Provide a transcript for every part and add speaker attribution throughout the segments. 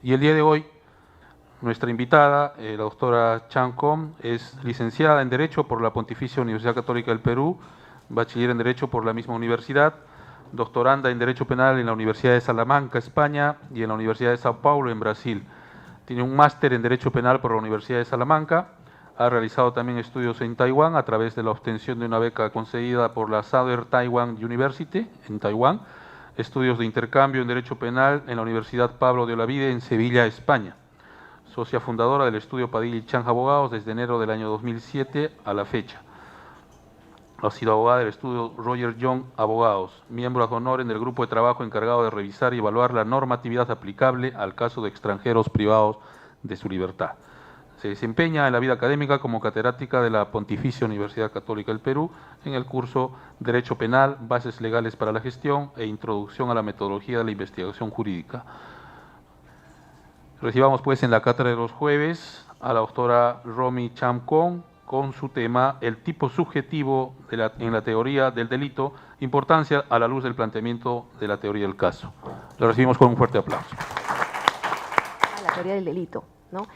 Speaker 1: Y el día de hoy, nuestra invitada, la doctora Chan Kom, es licenciada en Derecho por la Pontificia Universidad Católica del Perú, bachiller en Derecho por la misma universidad, doctoranda en Derecho Penal en la Universidad de Salamanca, España, y en la Universidad de Sao Paulo, en Brasil. Tiene un máster en Derecho Penal por la Universidad de Salamanca. Ha realizado también estudios en Taiwán a través de la obtención de una beca concedida por la Southern Taiwan University en Taiwán, estudios de intercambio en Derecho Penal en la Universidad Pablo de Olavide en Sevilla, España. Socia fundadora del estudio Padilla y Chan Abogados desde enero del año 2007 a la fecha. Ha sido abogada del estudio Roger Young Abogados, miembro ad honor en el grupo de trabajo encargado de revisar y evaluar la normatividad aplicable al caso de extranjeros privados de su libertad. Se desempeña en la vida académica como catedrática de la Pontificia Universidad Católica del Perú en el curso Derecho Penal, Bases Legales para la Gestión e Introducción a la Metodología de la Investigación Jurídica. Recibamos pues en la cátedra de los jueves a la doctora Romy Chan Kom con su tema El tipo subjetivo en la teoría del delito, importancia a la luz del planteamiento de la teoría del caso. Lo recibimos con un fuerte aplauso.
Speaker 2: La teoría del delito, ¿no?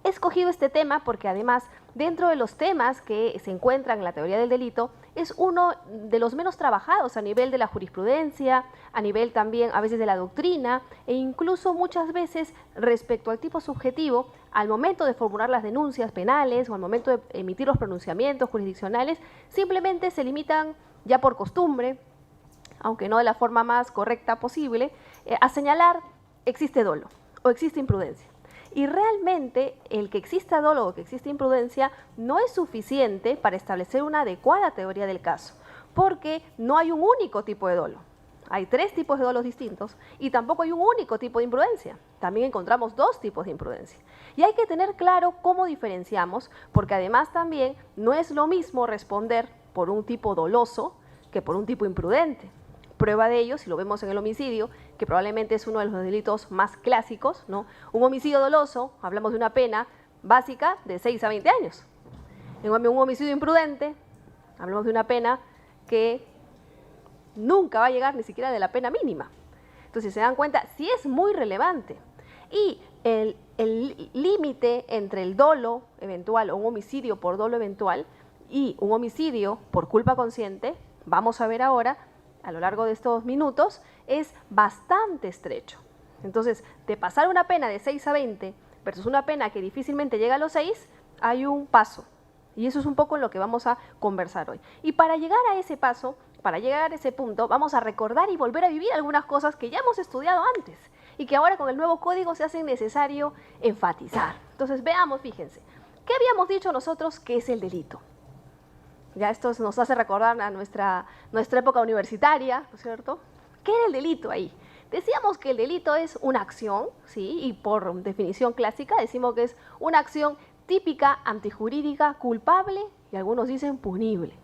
Speaker 2: He escogido este tema porque además, dentro de los temas que se encuentran en la teoría del delito, es uno de los menos trabajados a nivel de la jurisprudencia, a nivel también a veces de la doctrina, e incluso muchas veces respecto al tipo subjetivo, al momento de formular las denuncias penales o al momento de emitir los pronunciamientos jurisdiccionales, simplemente se limitan ya por costumbre, aunque no de la forma más correcta posible, a señalar existe dolo o existe imprudencia. Y realmente el que exista dolo o que exista imprudencia no es suficiente para establecer una adecuada teoría del caso, porque no hay un único tipo de dolo. Hay 3 tipos de dolos distintos y tampoco hay un único tipo de imprudencia. También encontramos 2 tipos de imprudencia. Y hay que tener claro cómo diferenciamos, porque además también no es lo mismo responder por un tipo doloso que por un tipo imprudente. Prueba de ello, si lo vemos en el homicidio, que probablemente es uno de los delitos más clásicos, ¿no? Un homicidio doloso, hablamos de una pena básica de 6 a 20 años. En cambio, un homicidio imprudente, hablamos de una pena que nunca va a llegar ni siquiera de la pena mínima. Entonces, se dan cuenta, sí es muy relevante. Y el límite entre el dolo eventual o un homicidio por dolo eventual y un homicidio por culpa consciente, vamos a ver ahora, a lo largo de estos minutos, es bastante estrecho. Entonces, de pasar una pena de 6 a 20 versus una pena que difícilmente llega a los 6, hay un paso. Y eso es un poco en lo que vamos a conversar hoy. Y para llegar a ese paso, para llegar a ese punto, vamos a recordar y volver a vivir algunas cosas que ya hemos estudiado antes y que ahora con el nuevo código se hace necesario enfatizar. Entonces, veamos, fíjense, ¿qué habíamos dicho nosotros que es el delito? Ya esto nos hace recordar a nuestra época universitaria, ¿no es cierto? ¿Qué era el delito ahí? Decíamos que el delito es una acción, ¿sí? Y por definición clásica decimos que es una acción típica, antijurídica, culpable y algunos dicen punible.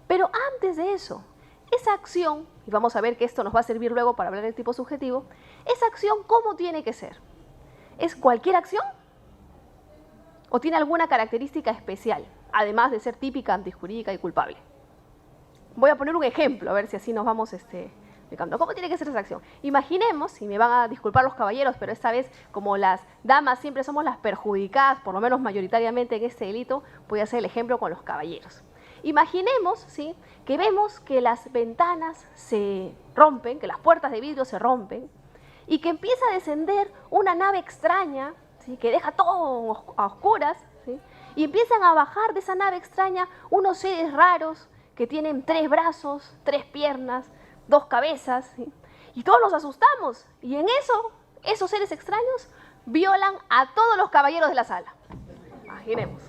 Speaker 2: Pero antes de eso, esa acción, y vamos a ver que esto nos va a servir luego para hablar del tipo subjetivo, esa acción, ¿cómo tiene que ser? ¿Es cualquier acción? ¿O tiene alguna característica especial, además de ser típica, antijurídica y culpable? Voy a poner un ejemplo, a ver si así nos vamos explicando. ¿Cómo tiene que ser esa acción? Imaginemos, y me van a disculpar los caballeros, pero esta vez, como las damas siempre somos las perjudicadas, por lo menos mayoritariamente en este delito, voy a hacer el ejemplo con los caballeros. Imaginemos, ¿sí?, que vemos que las ventanas se rompen, que las puertas de vidrio se rompen, y que empieza a descender una nave extraña, ¿sí?, que deja todo a oscuras, ¿sí?, y empiezan a bajar de esa nave extraña unos seres raros que tienen 3 brazos, 3 piernas, 2 cabezas, ¿sí?, y todos nos asustamos, y en eso, esos seres extraños violan a todos los caballeros de la sala. Imaginemos.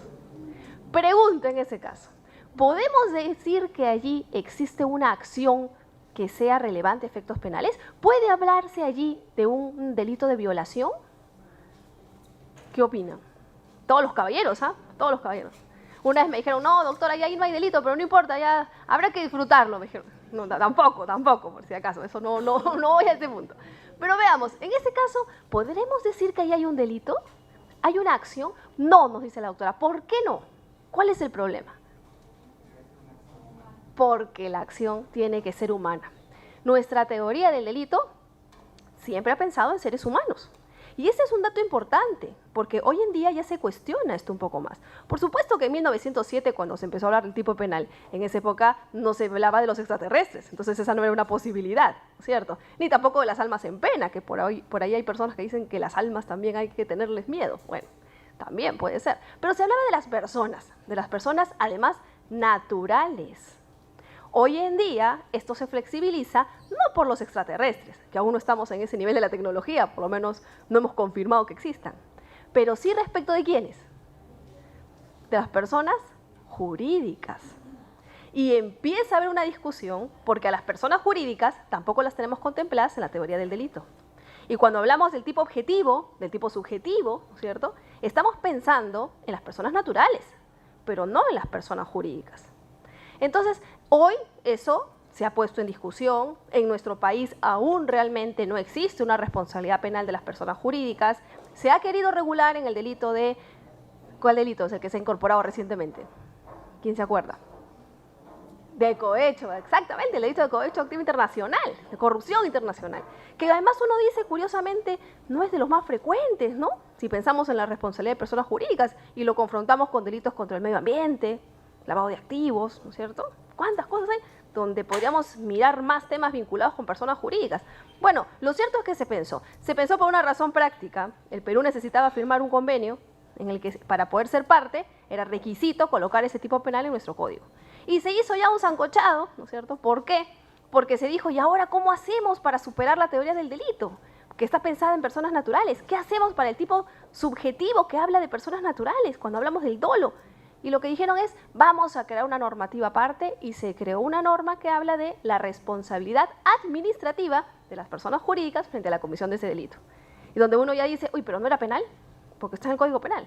Speaker 2: Pregunta en ese caso, ¿podemos decir que allí existe una acción que sea relevante a efectos penales? ¿Puede hablarse allí de un delito de violación? ¿Qué opinan? Todos los caballeros, ¿ah? Todos los caballeros. Una vez me dijeron, no, doctora, ahí no hay delito, pero no importa, ya habrá que disfrutarlo. Me dijeron, no, tampoco, por si acaso, eso no voy a ese punto. Pero veamos, en este caso, ¿podremos decir que ahí hay un delito? ¿Hay una acción? No, nos dice la doctora. ¿Por qué no? ¿Cuál es el problema? Porque la acción tiene que ser humana. Nuestra teoría del delito siempre ha pensado en seres humanos. Y ese es un dato importante, porque hoy en día ya se cuestiona esto un poco más. Por supuesto que en 1907, cuando se empezó a hablar del tipo penal, en esa época no se hablaba de los extraterrestres, entonces esa no era una posibilidad, ¿cierto? Ni tampoco de las almas en pena, que por ahí hay personas que dicen que las almas también hay que tenerles miedo. Bueno, también puede ser. Pero se hablaba de las personas además naturales. Hoy en día esto se flexibiliza no por los extraterrestres, que aún no estamos en ese nivel de la tecnología, por lo menos no hemos confirmado que existan, pero sí respecto de quiénes, de las personas jurídicas. Y empieza a haber una discusión porque a las personas jurídicas tampoco las tenemos contempladas en la teoría del delito. Y cuando hablamos del tipo objetivo, del tipo subjetivo, ¿cierto? Estamos pensando en las personas naturales, pero no en las personas jurídicas. Entonces, hoy eso se ha puesto en discusión. En nuestro país aún realmente no existe una responsabilidad penal de las personas jurídicas. Se ha querido regular en el delito de... ¿Cuál delito es el que se ha incorporado recientemente? ¿Quién se acuerda? De cohecho, exactamente, el delito de cohecho activo internacional, de corrupción internacional, que además uno dice, curiosamente, no es de los más frecuentes, ¿no? Si pensamos en la responsabilidad de personas jurídicas y lo confrontamos con delitos contra el medio ambiente, lavado de activos, ¿no es cierto? ¿Cuántas cosas hay donde podríamos mirar más temas vinculados con personas jurídicas? Bueno, lo cierto es que se pensó por una razón práctica. El Perú necesitaba firmar un convenio en el que para poder ser parte era requisito colocar ese tipo penal en nuestro código. Y se hizo ya un sancochado, ¿no es cierto? ¿Por qué? Porque se dijo, ¿y ahora cómo hacemos para superar la teoría del delito? Que está pensada en personas naturales. ¿Qué hacemos para el tipo subjetivo que habla de personas naturales cuando hablamos del dolo? Y lo que dijeron es, vamos a crear una normativa aparte, y se creó una norma que habla de la responsabilidad administrativa de las personas jurídicas frente a la comisión de ese delito. Y donde uno ya dice, uy, pero no era penal, porque está en el Código Penal.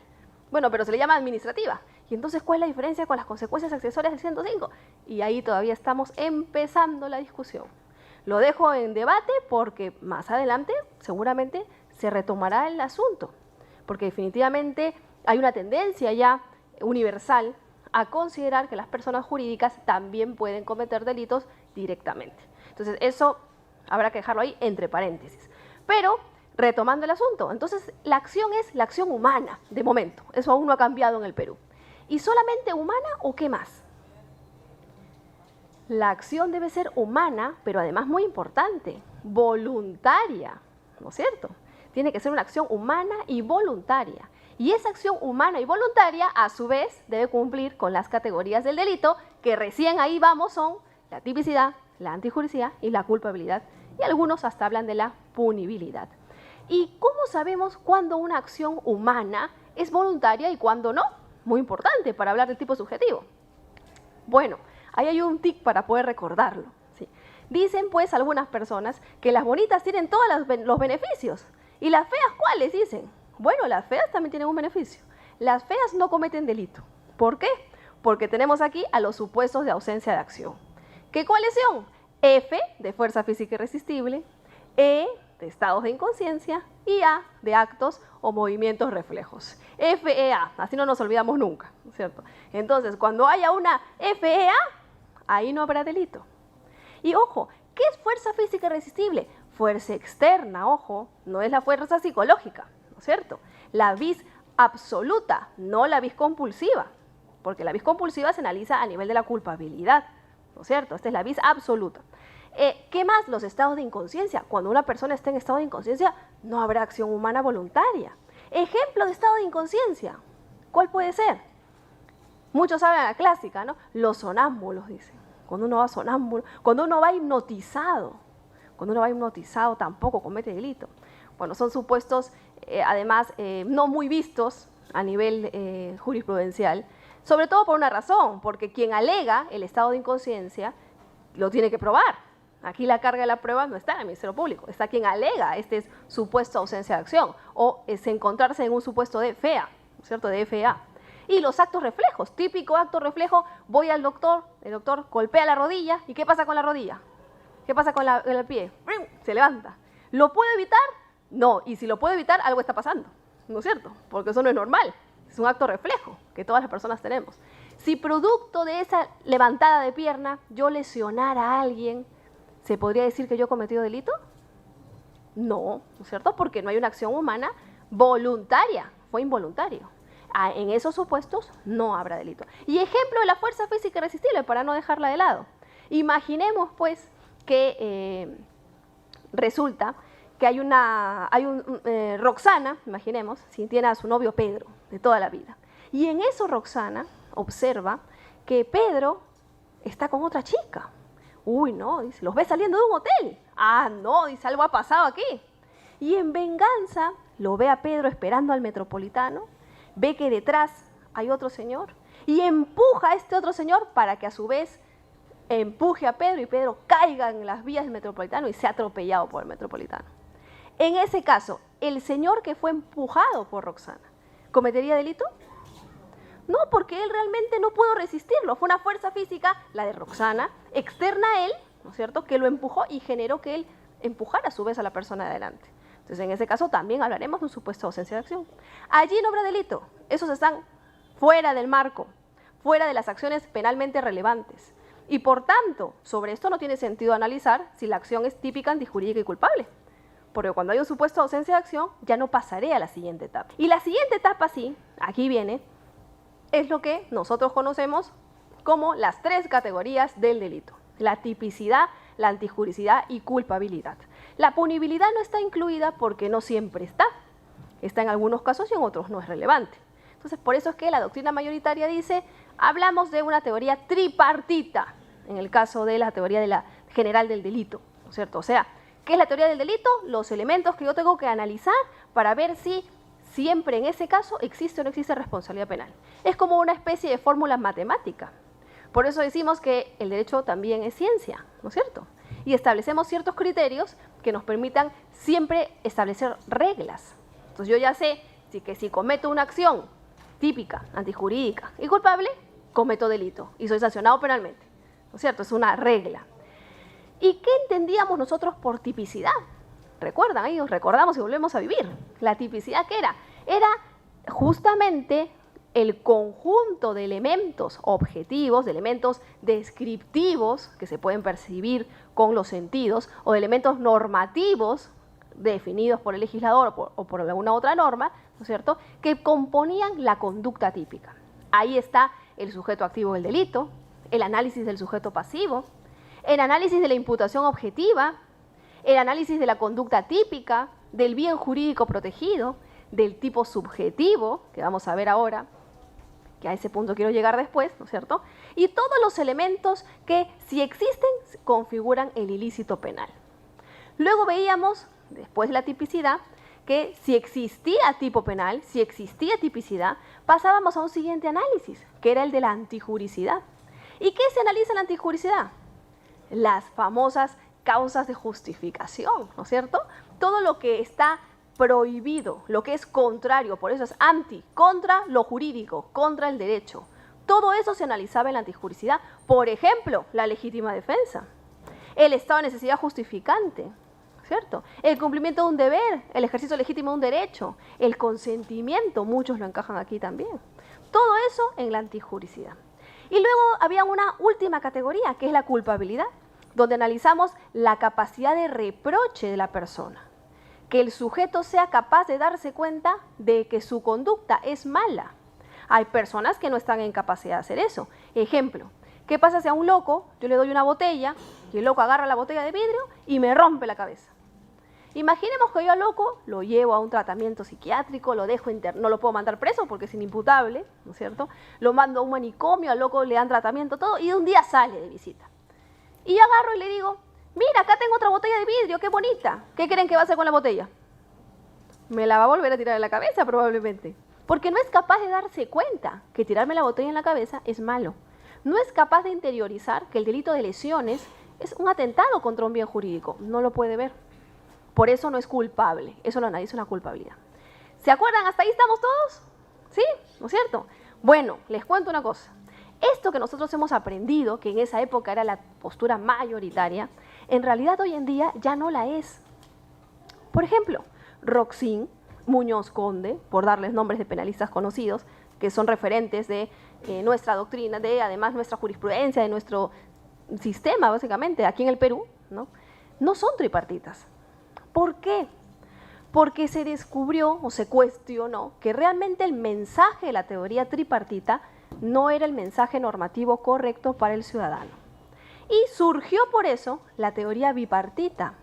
Speaker 2: Bueno, pero se le llama administrativa. Y entonces, ¿cuál es la diferencia con las consecuencias accesorias del 105? Y ahí todavía estamos empezando la discusión. Lo dejo en debate porque más adelante seguramente se retomará el asunto, porque definitivamente hay una tendencia ya universal a considerar que las personas jurídicas también pueden cometer delitos directamente. Entonces, eso habrá que dejarlo ahí entre paréntesis. Pero, retomando el asunto, entonces la acción es la acción humana, de momento. Eso aún no ha cambiado en el Perú. ¿Y solamente humana o qué más? La acción debe ser humana, pero además muy importante, voluntaria, ¿no es cierto? Tiene que ser una acción humana y voluntaria. Y esa acción humana y voluntaria, a su vez, debe cumplir con las categorías del delito, que recién ahí vamos son la tipicidad, la antijuricidad y la culpabilidad. Y algunos hasta hablan de la punibilidad. ¿Y cómo sabemos cuándo una acción humana es voluntaria y cuándo no? Muy importante para hablar del tipo subjetivo. Bueno, ahí hay un tic para poder recordarlo. ¿Sí? Dicen pues algunas personas que las bonitas tienen todos los beneficios. ¿Y las feas cuáles? Dicen. Bueno, las feas también tienen un beneficio. Las feas no cometen delito. ¿Por qué? Porque tenemos aquí a los supuestos de ausencia de acción. ¿Qué cuáles son? F, de fuerza física irresistible, E, de estados de inconsciencia, y A, de actos o movimientos reflejos. FEA, así no nos olvidamos nunca, ¿no es cierto? Entonces, cuando haya una FEA, ahí no habrá delito. Y ojo, ¿qué es fuerza física irresistible? Fuerza externa, ojo, no es la fuerza psicológica, ¿no es cierto? La vis absoluta, no la vis compulsiva, porque la vis compulsiva se analiza a nivel de la culpabilidad, ¿no es cierto? Esta es la vis absoluta. ¿Qué más? Los estados de inconsciencia. Cuando una persona está en estado de inconsciencia, no habrá acción humana voluntaria. Ejemplo de estado de inconsciencia. ¿Cuál puede ser? Muchos saben la clásica, ¿no? Los sonámbulos, dicen. Cuando uno va sonámbulo, cuando uno va hipnotizado. Cuando uno va hipnotizado tampoco comete delito. Bueno, son supuestos, además, no muy vistos a nivel jurisprudencial, sobre todo por una razón, porque quien alega el estado de inconsciencia lo tiene que probar. Aquí la carga de la prueba no está en el Ministerio Público, está quien alega este supuesto ausencia de acción o es encontrarse en un supuesto de FEA, ¿no es cierto?, de FEA. Y los actos reflejos, típico acto reflejo, voy al doctor, el doctor golpea la rodilla, ¿y qué pasa con la rodilla? ¿Qué pasa con el pie? Se levanta. ¿Lo puedo evitar? No, y si lo puedo evitar, algo está pasando, ¿no es cierto? Porque eso no es normal, es un acto reflejo que todas las personas tenemos. Si producto de esa levantada de pierna yo lesionara a alguien, ¿se podría decir que yo he cometido delito? No, ¿no es cierto? Porque no hay una acción humana voluntaria, fue involuntario. En esos supuestos no habrá delito. Y ejemplo de la fuerza física irresistible, para no dejarla de lado. Imaginemos, pues, que resulta que Roxana, imaginemos, si tiene a su novio Pedro de toda la vida. Y en eso Roxana observa que Pedro está con otra chica. Uy, no, dice, los ve saliendo de un hotel. Ah, no, dice, algo ha pasado aquí. Y en venganza lo ve a Pedro esperando al Metropolitano, ve que detrás hay otro señor y empuja a este otro señor para que a su vez empuje a Pedro y Pedro caiga en las vías del Metropolitano y sea atropellado por el Metropolitano. En ese caso, el señor que fue empujado por Roxana, ¿cometería delito? No, porque él realmente no pudo resistirlo. Fue una fuerza física, la de Roxana, externa a él, ¿no es cierto?, que lo empujó y generó que él empujara a su vez a la persona de adelante. Entonces, en ese caso también hablaremos de un supuesto de ausencia de acción. Allí no habrá delito. Esos están fuera del marco, fuera de las acciones penalmente relevantes. Y por tanto, sobre esto no tiene sentido analizar si la acción es típica, antijurídica y culpable. Porque cuando hay un supuesto de ausencia de acción, ya no pasaré a la siguiente etapa. Y la siguiente etapa, sí, aquí viene, es lo que nosotros conocemos como las 3 categorías del delito: la tipicidad, la antijuricidad y culpabilidad. La punibilidad no está incluida porque no siempre está. Está en algunos casos y en otros no es relevante. Entonces, por eso es que la doctrina mayoritaria dice, hablamos de una teoría tripartita, en el caso de la teoría general del delito, ¿no es cierto? O sea, ¿qué es la teoría del delito? Los elementos que yo tengo que analizar para ver si siempre en ese caso existe o no existe responsabilidad penal. Es como una especie de fórmula matemática. Por eso decimos que el derecho también es ciencia, ¿no es cierto? Y establecemos ciertos criterios que nos permitan siempre establecer reglas. Entonces yo ya sé que si cometo una acción típica, antijurídica y culpable, cometo delito y soy sancionado penalmente, ¿no es cierto? Es una regla. ¿Y qué entendíamos nosotros por tipicidad? ¿Recuerdan? Ahí nos recordamos y volvemos a vivir. ¿La tipicidad qué era? Era justamente el conjunto de elementos objetivos, de elementos descriptivos que se pueden percibir con los sentidos, o de elementos normativos definidos por el legislador o por alguna otra norma, ¿no es cierto?, que componían la conducta típica. Ahí está el sujeto activo del delito, el análisis del sujeto pasivo, el análisis de la imputación objetiva, el análisis de la conducta típica, del bien jurídico protegido, del tipo subjetivo, que vamos a ver ahora, que a ese punto quiero llegar después, ¿no es cierto? Y todos los elementos que, si existen, configuran el ilícito penal. Luego veíamos, después de la tipicidad, que si existía tipo penal, si existía tipicidad, pasábamos a un siguiente análisis, que era el de la antijuricidad. ¿Y qué se analiza en la antijuricidad? Las famosas causas de justificación, ¿no es cierto? Todo lo que está prohibido, lo que es contrario, por eso es contra lo jurídico, contra el derecho. Todo eso se analizaba en la antijuricidad. Por ejemplo, la legítima defensa, el estado de necesidad justificante, ¿cierto? El cumplimiento de un deber, el ejercicio legítimo de un derecho, el consentimiento, muchos lo encajan aquí también. Todo eso en la antijuricidad. Y luego había una última categoría, que es la culpabilidad, donde analizamos la capacidad de reproche de la persona. Que el sujeto sea capaz de darse cuenta de que su conducta es mala. Hay personas que no están en capacidad de hacer eso. Ejemplo, ¿qué pasa si a un loco yo le doy una botella y el loco agarra la botella de vidrio y me rompe la cabeza? Imaginemos que yo al loco lo llevo a un tratamiento psiquiátrico, lo dejo no lo puedo mandar preso porque es inimputable, ¿no es cierto? Lo mando a un manicomio, al loco le dan tratamiento, todo, y un día sale de visita. Y yo agarro y le digo, mira, acá tengo otra botella de vidrio, qué bonita. ¿Qué creen que va a hacer con la botella? Me la va a volver a tirar en la cabeza probablemente. Porque no es capaz de darse cuenta que tirarme la botella en la cabeza es malo. No es capaz de interiorizar que el delito de lesiones es un atentado contra un bien jurídico. No lo puede ver. Por eso no es culpable. Eso lo analiza una culpabilidad. ¿Se acuerdan? ¿Hasta ahí estamos todos? ¿Sí? ¿No es cierto? Bueno, les cuento una cosa. Esto que nosotros hemos aprendido, que en esa época era la postura mayoritaria, en realidad hoy en día ya no la es. Por ejemplo, Roxin, Muñoz Conde, por darles nombres de penalistas conocidos, que son referentes de nuestra doctrina, de además nuestra jurisprudencia, de nuestro sistema, básicamente, aquí en el Perú, ¿no? No son tripartitas. ¿Por qué? Porque se descubrió o se cuestionó que realmente el mensaje de la teoría tripartita no era el mensaje normativo correcto para el ciudadano. Y surgió por eso la teoría bipartita,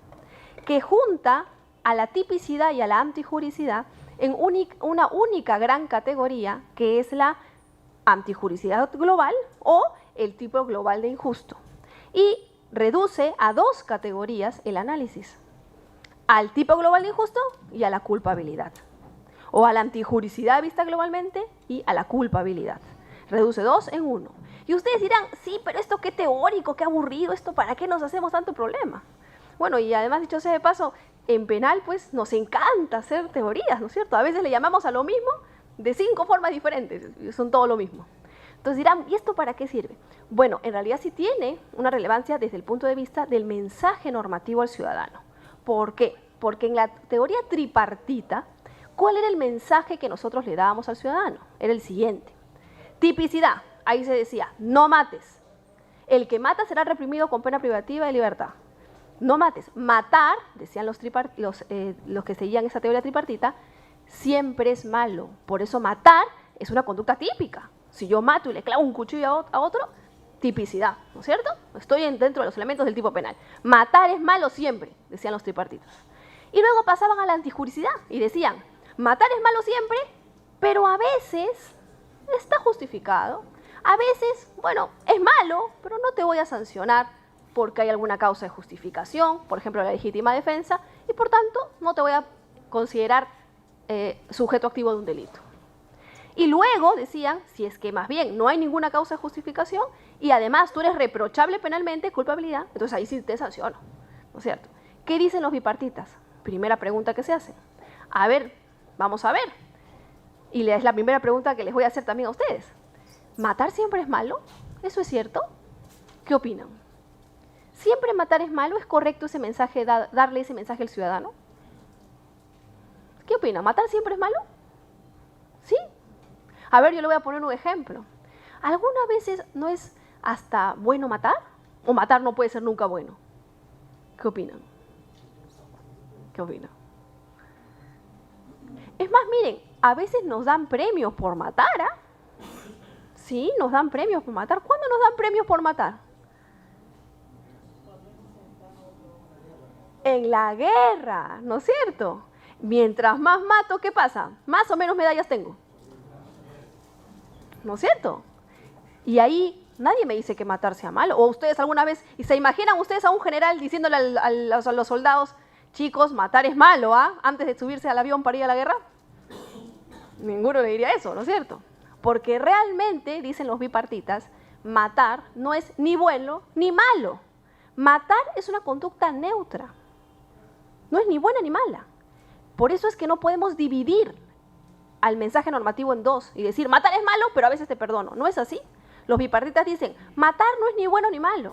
Speaker 2: que junta a la tipicidad y a la antijuricidad en una única gran categoría, que es la antijuricidad global o el tipo global de injusto. Y reduce a dos categorías el análisis: al tipo global de injusto y a la culpabilidad, o a la antijuricidad vista globalmente y a la culpabilidad. Reduce dos en uno. Y ustedes dirán, sí, pero esto qué teórico, qué aburrido, esto para qué nos hacemos tanto problema. Bueno, y además, dicho sea de paso, en penal pues nos encanta hacer teorías, ¿no es cierto? A veces le llamamos a lo mismo de 5 formas diferentes, y son todo lo mismo. Entonces dirán, ¿y esto para qué sirve? Bueno, en realidad sí tiene una relevancia desde el punto de vista del mensaje normativo al ciudadano. ¿Por qué? Porque en la teoría tripartita, ¿cuál era el mensaje que nosotros le dábamos al ciudadano? Era el siguiente: tipicidad, ahí se decía, no mates. El que mata será reprimido con pena privativa de libertad. No mates. Matar, decían los que seguían esa teoría tripartita, siempre es malo. Por eso matar es una conducta típica. Si yo mato y le clavo un cuchillo a otro, tipicidad, ¿no es cierto? Estoy dentro de los elementos del tipo penal. Matar es malo siempre, decían los tripartitos. Y luego pasaban a la antijuricidad y decían, matar es malo siempre, pero a veces está justificado. A veces, bueno, es malo, pero no te voy a sancionar porque hay alguna causa de justificación, por ejemplo, la legítima defensa, y por tanto no te voy a considerar sujeto activo de un delito. Y luego decían, si es que más bien no hay ninguna causa de justificación y además tú eres reprochable penalmente, culpabilidad, entonces ahí sí te sanciono, ¿no es cierto? ¿Qué dicen los bipartitas? Primera pregunta que se hace. A ver, vamos a ver. Y es la primera pregunta que les voy a hacer también a ustedes. ¿Matar siempre es malo? ¿Eso es cierto? ¿Qué opinan? ¿Siempre matar es malo? ¿Es correcto ese mensaje, darle ese mensaje al ciudadano? ¿Qué opinan? ¿Matar siempre es malo? ¿Sí? A ver, yo le voy a poner un ejemplo. ¿Algunas veces no es hasta bueno matar? ¿O matar no puede ser nunca bueno? ¿Qué opinan? ¿Qué opinan? Es más, miren, a veces nos dan premios por matar, ¿ah? Sí, nos dan premios por matar. ¿Cuándo nos dan premios por matar? En la guerra, ¿no es cierto? Mientras más mato, ¿qué pasa? Más o menos medallas tengo. ¿No es cierto? Y ahí nadie me dice que matar sea malo. O ustedes alguna vez, y se imaginan ustedes a un general diciéndole a los soldados, chicos, matar es malo, ¿ah? Antes de subirse al avión para ir a la guerra. Ninguno le diría eso, ¿no es cierto? Porque realmente, dicen los bipartitas, matar no es ni bueno ni malo. Matar es una conducta neutra. No es ni buena ni mala. Por eso es que no podemos dividir al mensaje normativo en dos y decir, matar es malo, pero a veces te perdono. No es así. Los bipartitas dicen, matar no es ni bueno ni malo.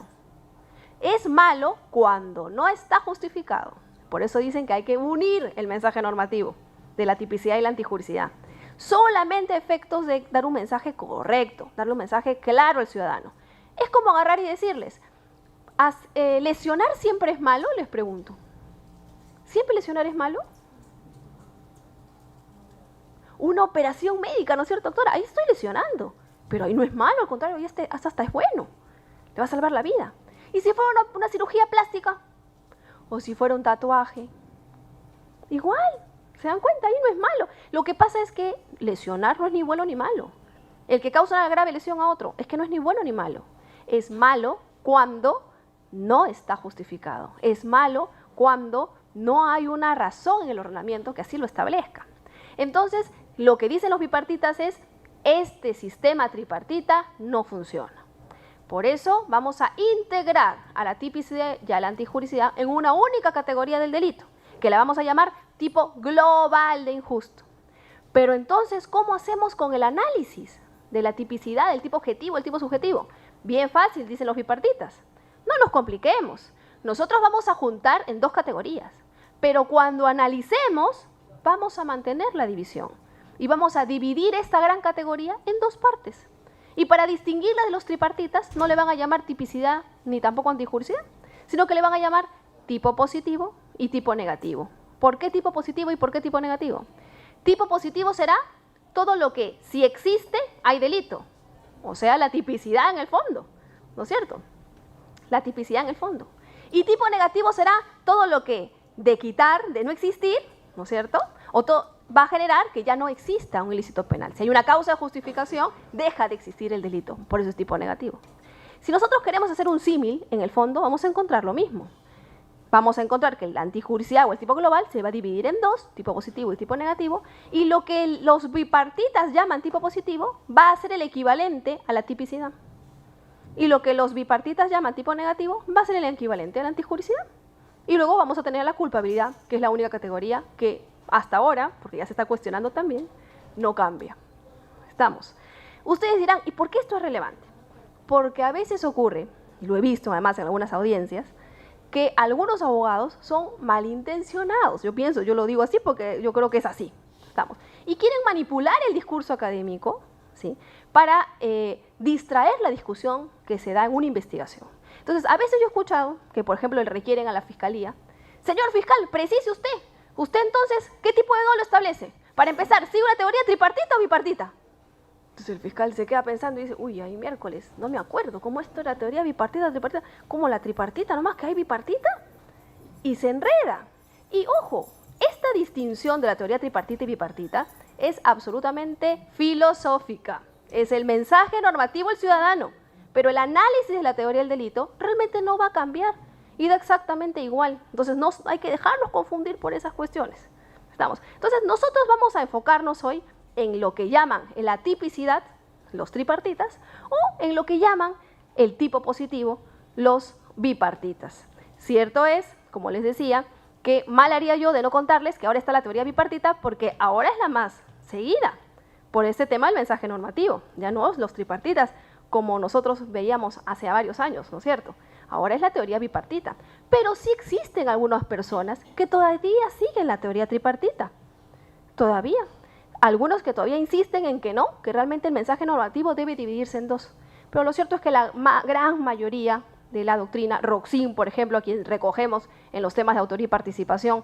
Speaker 2: Es malo cuando no está justificado. Por eso dicen que hay que unir el mensaje normativo de la tipicidad y la antijuricidad. Solamente efectos de dar un mensaje correcto, darle un mensaje claro al ciudadano. Es como agarrar y decirles, ¿lesionar siempre es malo? Les pregunto. ¿Siempre lesionar es malo? Una operación médica, ¿no es cierto, doctora? Ahí estoy lesionando, pero ahí no es malo, al contrario, ahí hasta es bueno. Te va a salvar la vida. ¿Y si fuera una cirugía plástica? ¿O si fuera un tatuaje? Igual, ¿se dan cuenta? Ahí no es malo. Lo que pasa es que lesionar no es ni bueno ni malo. El que causa una grave lesión a otro es que no es ni bueno ni malo. Es malo cuando no está justificado. Es malo cuando no hay una razón en el ordenamiento que así lo establezca. Entonces, lo que dicen los bipartitas es, este sistema tripartita no funciona. Por eso vamos a integrar a la tipicidad y a la antijuricidad en una única categoría del delito, que la vamos a llamar tipo global de injusto. Pero entonces, ¿cómo hacemos con el análisis de la tipicidad, del tipo objetivo, el tipo subjetivo? Bien fácil, dicen los bipartitas. No nos compliquemos. Nosotros vamos a juntar en dos categorías, pero cuando analicemos, vamos a mantener la división y vamos a dividir esta gran categoría en dos partes. Y para distinguirla de los tripartitas, no le van a llamar tipicidad ni tampoco antijuricidad, sino que le van a llamar tipo positivo y tipo negativo. ¿Por qué tipo positivo y por qué tipo negativo? Tipo positivo será todo lo que, si existe, hay delito. O sea, la tipicidad en el fondo, ¿no es cierto? La tipicidad en el fondo. Y tipo negativo será todo lo que, de quitar, de no existir, ¿no es cierto? O va a generar que ya no exista un ilícito penal. Si hay una causa de justificación, deja de existir el delito. Por eso es tipo negativo. Si nosotros queremos hacer un símil, en el fondo vamos a encontrar lo mismo. Vamos a encontrar que la antijuricidad o el tipo global se va a dividir en dos, tipo positivo y tipo negativo, y lo que los bipartitas llaman tipo positivo va a ser el equivalente a la tipicidad. Y lo que los bipartitas llaman tipo negativo va a ser el equivalente a la antijuricidad. Y luego vamos a tener la culpabilidad, que es la única categoría que hasta ahora, porque ya se está cuestionando también, no cambia. Estamos. Ustedes dirán, ¿y por qué esto es relevante? Porque a veces ocurre, y lo he visto además en algunas audiencias, que algunos abogados son malintencionados. Yo lo digo así porque yo creo que es así. Estamos. Y quieren manipular el discurso académico, ¿sí?, para distraer la discusión que se da en una investigación. Entonces, a veces yo he escuchado que, por ejemplo, le requieren a la fiscalía, señor fiscal, precise usted. Usted entonces, ¿qué tipo de dolo establece? Para empezar, ¿sigue una teoría tripartita o bipartita? Entonces el fiscal se queda pensando y dice, uy, ahí miércoles, no me acuerdo, ¿cómo esto era teoría bipartita, tripartita? ¿Cómo la tripartita nomás que hay bipartita? Y se enreda. Y ojo, esta distinción de la teoría tripartita y bipartita es absolutamente filosófica. Es el mensaje normativo del ciudadano, pero el análisis de la teoría del delito realmente no va a cambiar y da exactamente igual. Entonces no hay que dejarnos confundir por esas cuestiones. Estamos. Entonces nosotros vamos a enfocarnos hoy en lo que llaman la tipicidad, los tripartitas, o en lo que llaman el tipo positivo, los bipartitas. Cierto es, como les decía, que mal haría yo de no contarles que ahora está la teoría bipartita porque ahora es la más seguida por este tema del mensaje normativo, ya no los tripartitas como nosotros veíamos hace varios años, ¿no es cierto? Ahora es la teoría bipartita, pero sí existen algunas personas que todavía siguen la teoría tripartita, todavía. Algunos que todavía insisten en que no, que realmente el mensaje normativo debe dividirse en dos. Pero lo cierto es que la gran mayoría de la doctrina, Roxin, por ejemplo, a quien recogemos en los temas de autoría y participación,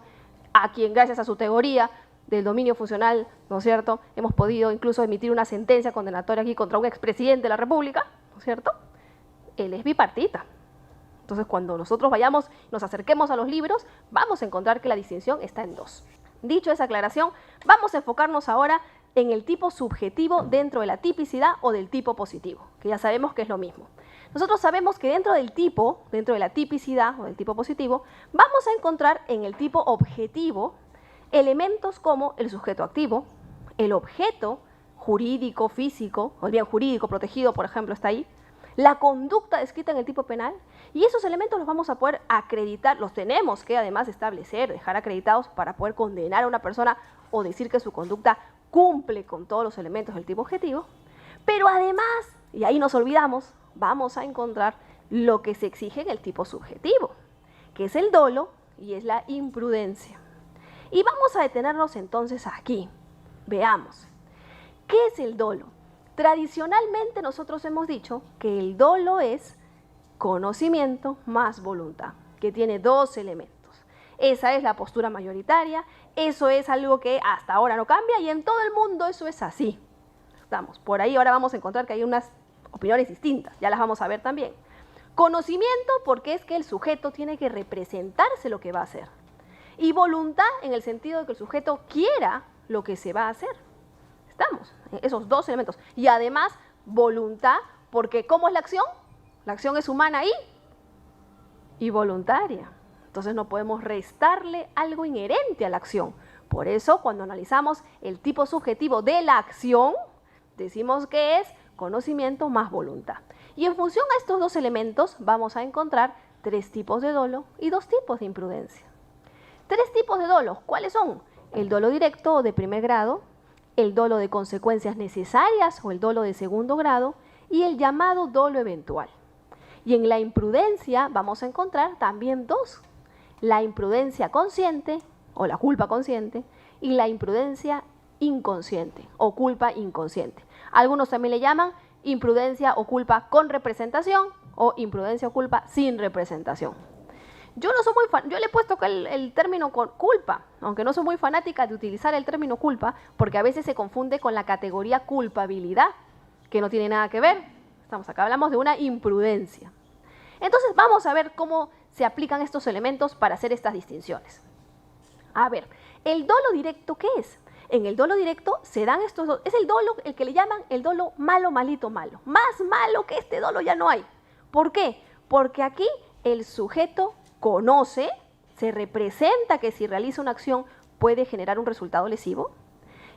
Speaker 2: a quien gracias a su teoría del dominio funcional, ¿no es cierto?, hemos podido incluso emitir una sentencia condenatoria aquí contra un expresidente de la República, ¿no es cierto?, él es bipartita. Entonces, cuando nosotros vayamos, nos acerquemos a los libros, vamos a encontrar que la distinción está en dos. Dicho esa aclaración, vamos a enfocarnos ahora en el tipo subjetivo dentro de la tipicidad o del tipo positivo, que ya sabemos que es lo mismo. Nosotros sabemos que dentro del tipo, dentro de la tipicidad o del tipo positivo, vamos a encontrar en el tipo objetivo elementos como el sujeto activo, el objeto jurídico, físico, o el bien jurídico protegido, por ejemplo, está ahí, la conducta descrita en el tipo penal, y esos elementos los vamos a poder acreditar, los tenemos que además establecer, dejar acreditados para poder condenar a una persona o decir que su conducta cumple con todos los elementos del tipo objetivo, pero además, y ahí nos olvidamos, vamos a encontrar lo que se exige en el tipo subjetivo, que es el dolo y es la imprudencia. Y vamos a detenernos entonces aquí. Veamos, ¿qué es el dolo? Tradicionalmente nosotros hemos dicho que el dolo es conocimiento más voluntad, que tiene dos elementos. Esa es la postura mayoritaria, eso es algo que hasta ahora no cambia y en todo el mundo eso es así. Estamos, por ahí ahora vamos a encontrar que hay unas opiniones distintas, ya las vamos a ver también. Conocimiento porque es que el sujeto tiene que representarse lo que va a hacer. Y voluntad en el sentido de que el sujeto quiera lo que se va a hacer. Estamos, esos dos elementos. Y además, voluntad, porque ¿cómo es la acción? La acción es humana y voluntaria. Entonces no podemos restarle algo inherente a la acción. Por eso, cuando analizamos el tipo subjetivo de la acción, decimos que es conocimiento más voluntad. Y en función a estos dos elementos, vamos a encontrar tres tipos de dolo y dos tipos de imprudencia. Tres tipos de dolo, ¿cuáles son? El dolo directo o de primer grado, el dolo de consecuencias necesarias o el dolo de segundo grado y el llamado dolo eventual. Y en la imprudencia vamos a encontrar también dos, la imprudencia consciente o la culpa consciente y la imprudencia inconsciente o culpa inconsciente. Algunos también le llaman imprudencia o culpa con representación o imprudencia o culpa sin representación. Yo no soy yo le he puesto acá el término culpa, aunque no soy muy fanática de utilizar el término culpa, porque a veces se confunde con la categoría culpabilidad, que no tiene nada que ver. Estamos acá, hablamos de una imprudencia. Entonces vamos a ver cómo se aplican estos elementos para hacer estas distinciones. A ver, ¿el dolo directo qué es? En el dolo directo se dan estos dos, es el dolo, el que le llaman el dolo malo, malito, malo. Más malo que este dolo ya no hay. ¿Por qué? Porque aquí el sujeto conoce, se representa que si realiza una acción puede generar un resultado lesivo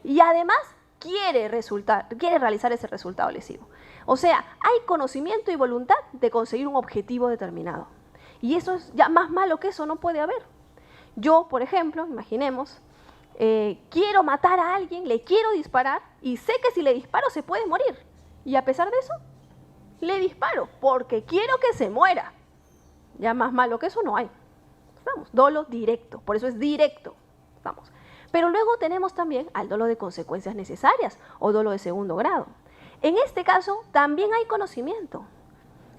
Speaker 2: y además quiere realizar ese resultado lesivo. O sea, hay conocimiento y voluntad de conseguir un objetivo determinado. Y eso es ya más malo que eso no puede haber. Yo, por ejemplo, imaginemos, quiero matar a alguien, le quiero disparar y sé que si le disparo se puede morir. Y a pesar de eso, le disparo porque quiero que se muera. Ya más malo que eso no hay. Vamos, dolo directo, por eso es directo. Vamos. Pero luego tenemos también al dolo de consecuencias necesarias o dolo de segundo grado. En este caso también hay conocimiento.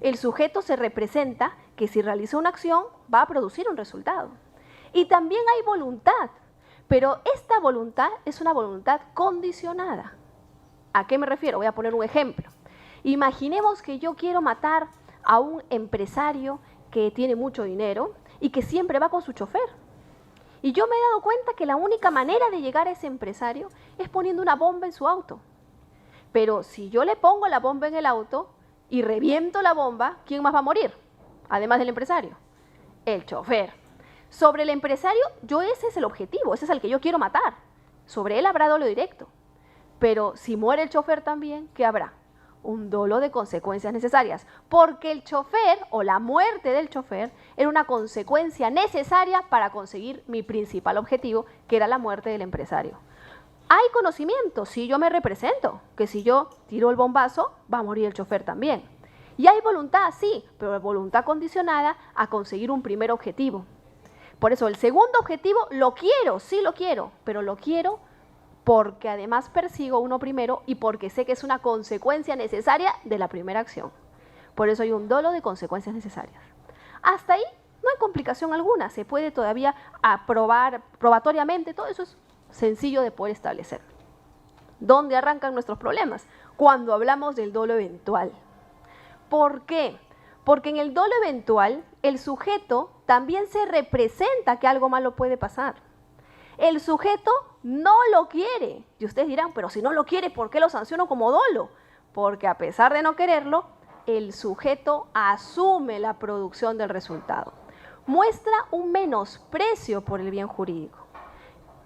Speaker 2: El sujeto se representa que si realiza una acción va a producir un resultado. Y también hay voluntad, pero esta voluntad es una voluntad condicionada. ¿A qué me refiero? Voy a poner un ejemplo. Imaginemos que yo quiero matar a un empresario que tiene mucho dinero y que siempre va con su chofer. Y yo me he dado cuenta que la única manera de llegar a ese empresario es poniendo una bomba en su auto. Pero si yo le pongo la bomba en el auto y reviento la bomba, ¿quién más va a morir? Además del empresario. El chofer. Sobre el empresario, ese es el objetivo, ese es el que yo quiero matar. Sobre él habrá dolo directo. Pero si muere el chofer también, ¿qué habrá? Un dolo de consecuencias necesarias, porque el chofer o la muerte del chofer era una consecuencia necesaria para conseguir mi principal objetivo, que era la muerte del empresario. Hay conocimiento, sí, yo me represento, que si yo tiro el bombazo, va a morir el chofer también. Y hay voluntad, sí, pero voluntad condicionada a conseguir un primer objetivo. Por eso el segundo objetivo lo quiero, sí lo quiero, pero lo quiero porque además persigo uno primero y porque sé que es una consecuencia necesaria de la primera acción. Por eso hay un dolo de consecuencias necesarias. Hasta ahí no hay complicación alguna, se puede todavía aprobar probatoriamente, todo eso es sencillo de poder establecer. ¿Dónde arrancan nuestros problemas? Cuando hablamos del dolo eventual. ¿Por qué? Porque en el dolo eventual el sujeto también se representa que algo malo puede pasar. El sujeto no lo quiere. Y ustedes dirán, pero si no lo quiere, ¿por qué lo sanciono como dolo? Porque a pesar de no quererlo, el sujeto asume la producción del resultado. Muestra un menosprecio por el bien jurídico.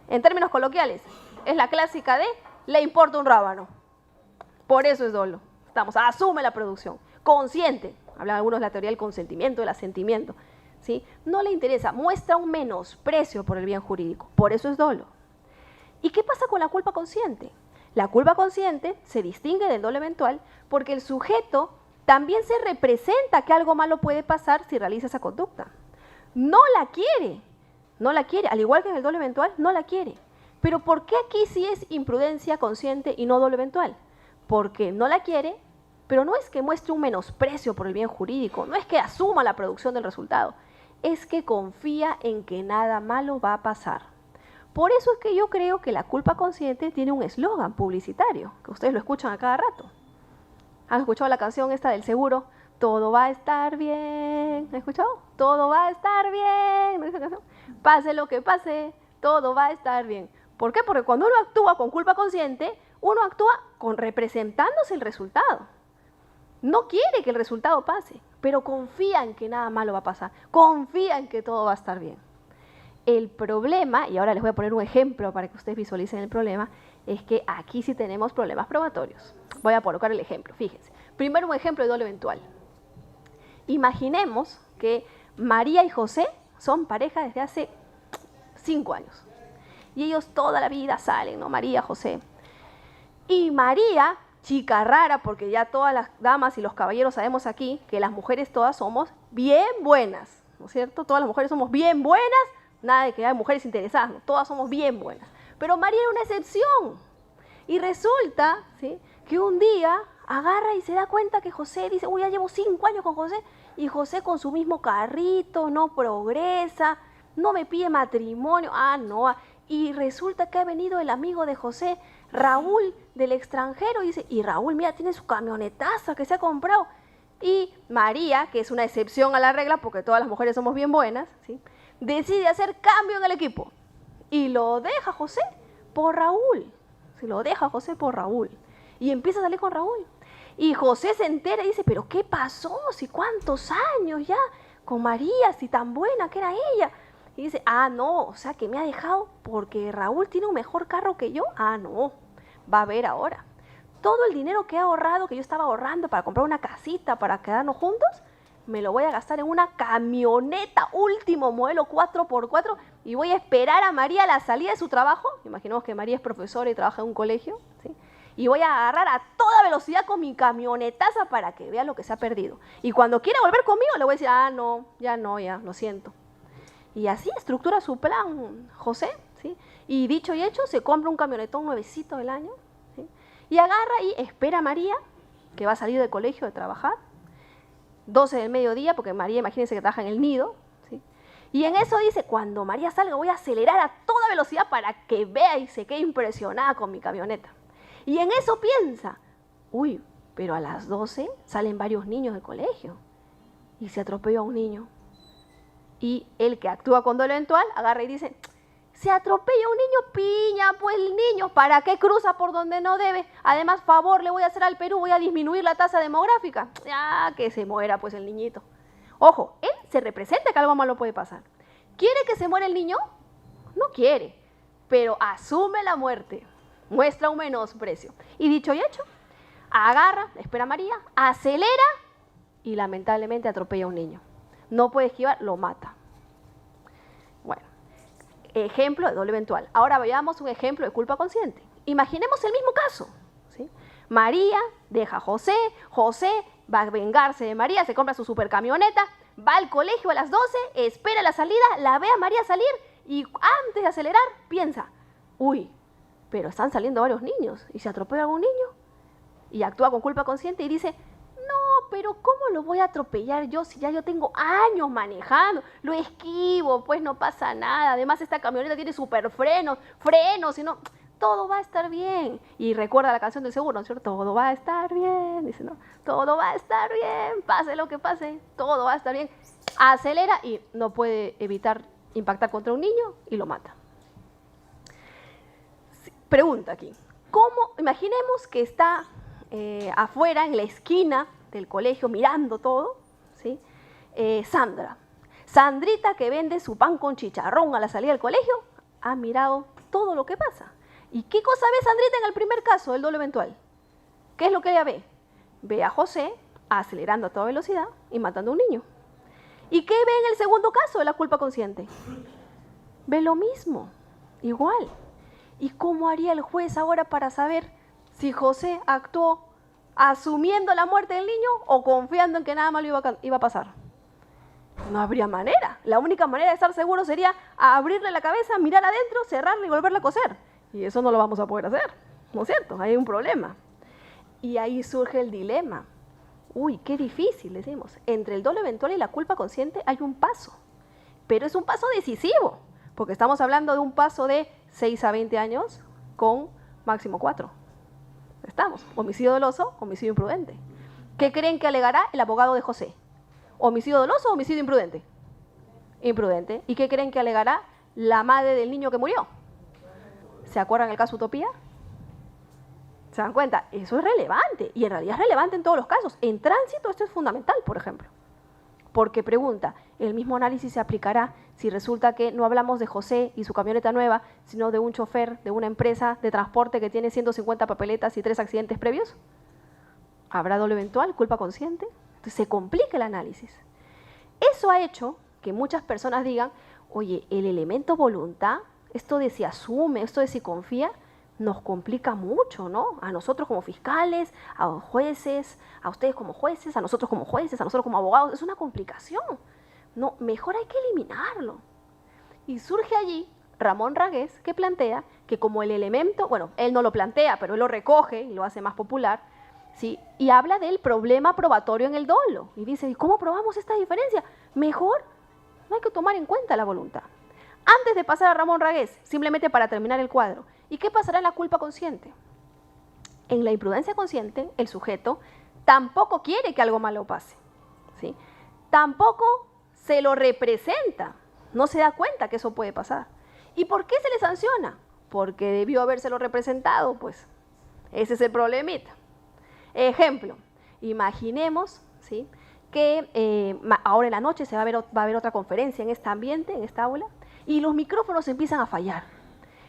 Speaker 2: En términos coloquiales, es la clásica de le importa un rábano. Por eso es dolo. Asume la producción. Consciente. Hablan algunos de la teoría del consentimiento, del asentimiento. ¿Sí? No le interesa, muestra un menosprecio por el bien jurídico, por eso es dolo. ¿Y qué pasa con la culpa consciente? La culpa consciente se distingue del dolo eventual porque el sujeto también se representa que algo malo puede pasar si realiza esa conducta. No la quiere, al igual que en el dolo eventual, no la quiere. Pero ¿por qué aquí sí es imprudencia consciente y no dolo eventual? Porque no la quiere, pero no es que muestre un menosprecio por el bien jurídico, no es que asuma la producción del resultado, es que confía en que nada malo va a pasar. Por eso es que yo creo que la culpa consciente tiene un eslogan publicitario, que ustedes lo escuchan a cada rato. ¿Han escuchado la canción esta del seguro? Todo va a estar bien. ¿Han escuchado? Todo va a estar bien. ¿No es esa canción? Pase lo que pase, todo va a estar bien. ¿Por qué? Porque cuando uno actúa con culpa consciente, uno actúa representándose el resultado. No quiere que el resultado pase, pero confía en que nada malo va a pasar. Confía en que todo va a estar bien. El problema, y ahora les voy a poner un ejemplo para que ustedes visualicen el problema, es que aquí sí tenemos problemas probatorios. Voy a colocar el ejemplo, fíjense. Primero un ejemplo de dolo eventual. Imaginemos que María y José son pareja desde hace 5 años. Y ellos toda la vida salen, ¿no? María, José. Y María, chica rara, porque ya todas las damas y los caballeros sabemos aquí que las mujeres todas somos bien buenas, ¿no es cierto? Todas las mujeres somos bien buenas, nada de que hay mujeres interesadas, ¿no? Todas somos bien buenas. Pero María era una excepción. Y resulta, ¿sí?, que un día agarra y se da cuenta que José dice, uy, ya llevo 5 años con José Y José con su mismo carrito no progresa, no me pide matrimonio, no. Y resulta que ha venido el amigo de José, Raúl, del extranjero, y dice, y Raúl, mira, tiene su camionetaza que se ha comprado. Y María, que es una excepción a la regla, porque todas las mujeres somos bien buenas, ¿sí?, decide hacer cambio en el equipo. Y lo deja José por Raúl. Se lo deja José por Raúl. Y empieza a salir con Raúl. Y José se entera y dice, ¿pero qué pasó? Si cuántos años ya con María, si tan buena que era ella. Y dice, no, o sea que me ha dejado porque Raúl tiene un mejor carro que yo. No, va a ver ahora. Todo el dinero que he ahorrado, que yo estaba ahorrando para comprar una casita, para quedarnos juntos, me lo voy a gastar en una camioneta último modelo 4x4 y voy a esperar a María a la salida de su trabajo. Imaginemos que María es profesora y trabaja en un colegio, ¿sí? Y voy a agarrar a toda velocidad con mi camionetaza para que vea lo que se ha perdido. Y cuando quiera volver conmigo le voy a decir, no, ya, lo siento. Y así estructura su plan José, ¿sí? Y dicho y hecho, se compra un camionetón nuevecito del año, ¿sí? Y agarra y espera a María, que va a salir del colegio de trabajar, 12 del mediodía, porque María, imagínense que trabaja en el nido, ¿sí? Y en eso dice, cuando María salga voy a acelerar a toda velocidad para que vea y se quede impresionada con mi camioneta. Y en eso piensa, uy, pero a las 12 salen varios niños del colegio y se atropella a un niño. Y el que actúa con dolo eventual agarra y dice, se atropella a un niño, piña, pues el niño, ¿para qué cruza por donde no debe? Además, favor le voy a hacer al Perú, voy a disminuir la tasa demográfica. Que se muera pues el niñito. Ojo, él se representa que algo malo puede pasar. ¿Quiere que se muera el niño? No quiere, pero asume la muerte. Muestra un menosprecio. Y dicho y hecho, agarra, espera a María, acelera y lamentablemente atropella a un niño. No puede esquivar, lo mata. Bueno, ejemplo de doble eventual. Ahora veamos un ejemplo de culpa consciente. Imaginemos el mismo caso, ¿sí? María deja a José, José va a vengarse de María, se compra su supercamioneta, va al colegio a las 12, espera la salida, la ve a María salir y antes de acelerar piensa, uy, pero están saliendo varios niños y se atropella algún niño. Y actúa con culpa consciente y dice, no, pero ¿cómo lo voy a atropellar yo si ya yo tengo años manejando? Lo esquivo, pues no pasa nada. Además esta camioneta tiene super frenos, y no, todo va a estar bien. Y recuerda la canción del seguro, ¿no es cierto? Todo va a estar bien, dice, no, todo va a estar bien, pase lo que pase, todo va a estar bien. Acelera y no puede evitar impactar contra un niño y lo mata. Pregunta aquí, ¿cómo? Imaginemos que está afuera, en la esquina del colegio, mirando todo, ¿sí? Sandrita, que vende su pan con chicharrón a la salida del colegio, ha mirado todo lo que pasa. ¿Y qué cosa ve Sandrita en el primer caso, el doble eventual? ¿Qué es lo que ella ve? Ve a José acelerando a toda velocidad y matando a un niño. ¿Y qué ve en el segundo caso de la culpa consciente? Ve lo mismo, igual. ¿Y cómo haría el juez ahora para saber si José actuó asumiendo la muerte del niño o confiando en que nada malo iba a pasar? No habría manera. La única manera de estar seguro sería abrirle la cabeza, mirar adentro, cerrarla y volverla a coser. Y eso no lo vamos a poder hacer, ¿no es cierto? Hay un problema. Y ahí surge el dilema. Uy, qué difícil, decimos. Entre el dolo eventual y la culpa consciente hay un paso. Pero es un paso decisivo, porque estamos hablando de un paso de 6 a 20 años con máximo 4. Estamos, homicidio doloso, homicidio imprudente. ¿Qué creen que alegará el abogado de José? ¿Homicidio doloso o homicidio imprudente? Imprudente. ¿Y qué creen que alegará la madre del niño que murió? ¿Se acuerdan el caso Utopía? ¿Se dan cuenta? Eso es relevante, y en realidad es relevante en todos los casos. En tránsito esto es fundamental, por ejemplo. Porque pregunta, ¿el mismo análisis se aplicará si resulta que no hablamos de José y su camioneta nueva, sino de un chofer de una empresa de transporte que tiene 150 papeletas y 3 accidentes previos? ¿Habrá doble eventual, culpa consciente? Entonces se complica el análisis. Eso ha hecho que muchas personas digan, oye, el elemento voluntad, esto de si asume, esto de si confía, nos complica mucho, ¿no? A nosotros como fiscales, a los jueces, a ustedes como jueces, a nosotros como jueces, a nosotros como abogados. Es una complicación. No, mejor hay que eliminarlo. Y surge allí Ramón Ragués, que plantea que como el elemento, bueno, él no lo plantea, pero él lo recoge y lo hace más popular, ¿sí? Y habla del problema probatorio en el dolo. Y dice, ¿y cómo probamos esta diferencia? Mejor no hay que tomar en cuenta la voluntad. Antes de pasar a Ramón Ragués, simplemente para terminar el cuadro, ¿y qué pasará en la culpa consciente? En la imprudencia consciente, el sujeto tampoco quiere que algo malo pase, ¿sí? Tampoco se lo representa, no se da cuenta que eso puede pasar. ¿Y por qué se le sanciona? Porque debió habérselo representado, pues. Ese es el problemita. Ejemplo, imaginemos, ¿sí?, que ahora en la noche va a haber otra conferencia en este ambiente, en esta aula, y los micrófonos empiezan a fallar.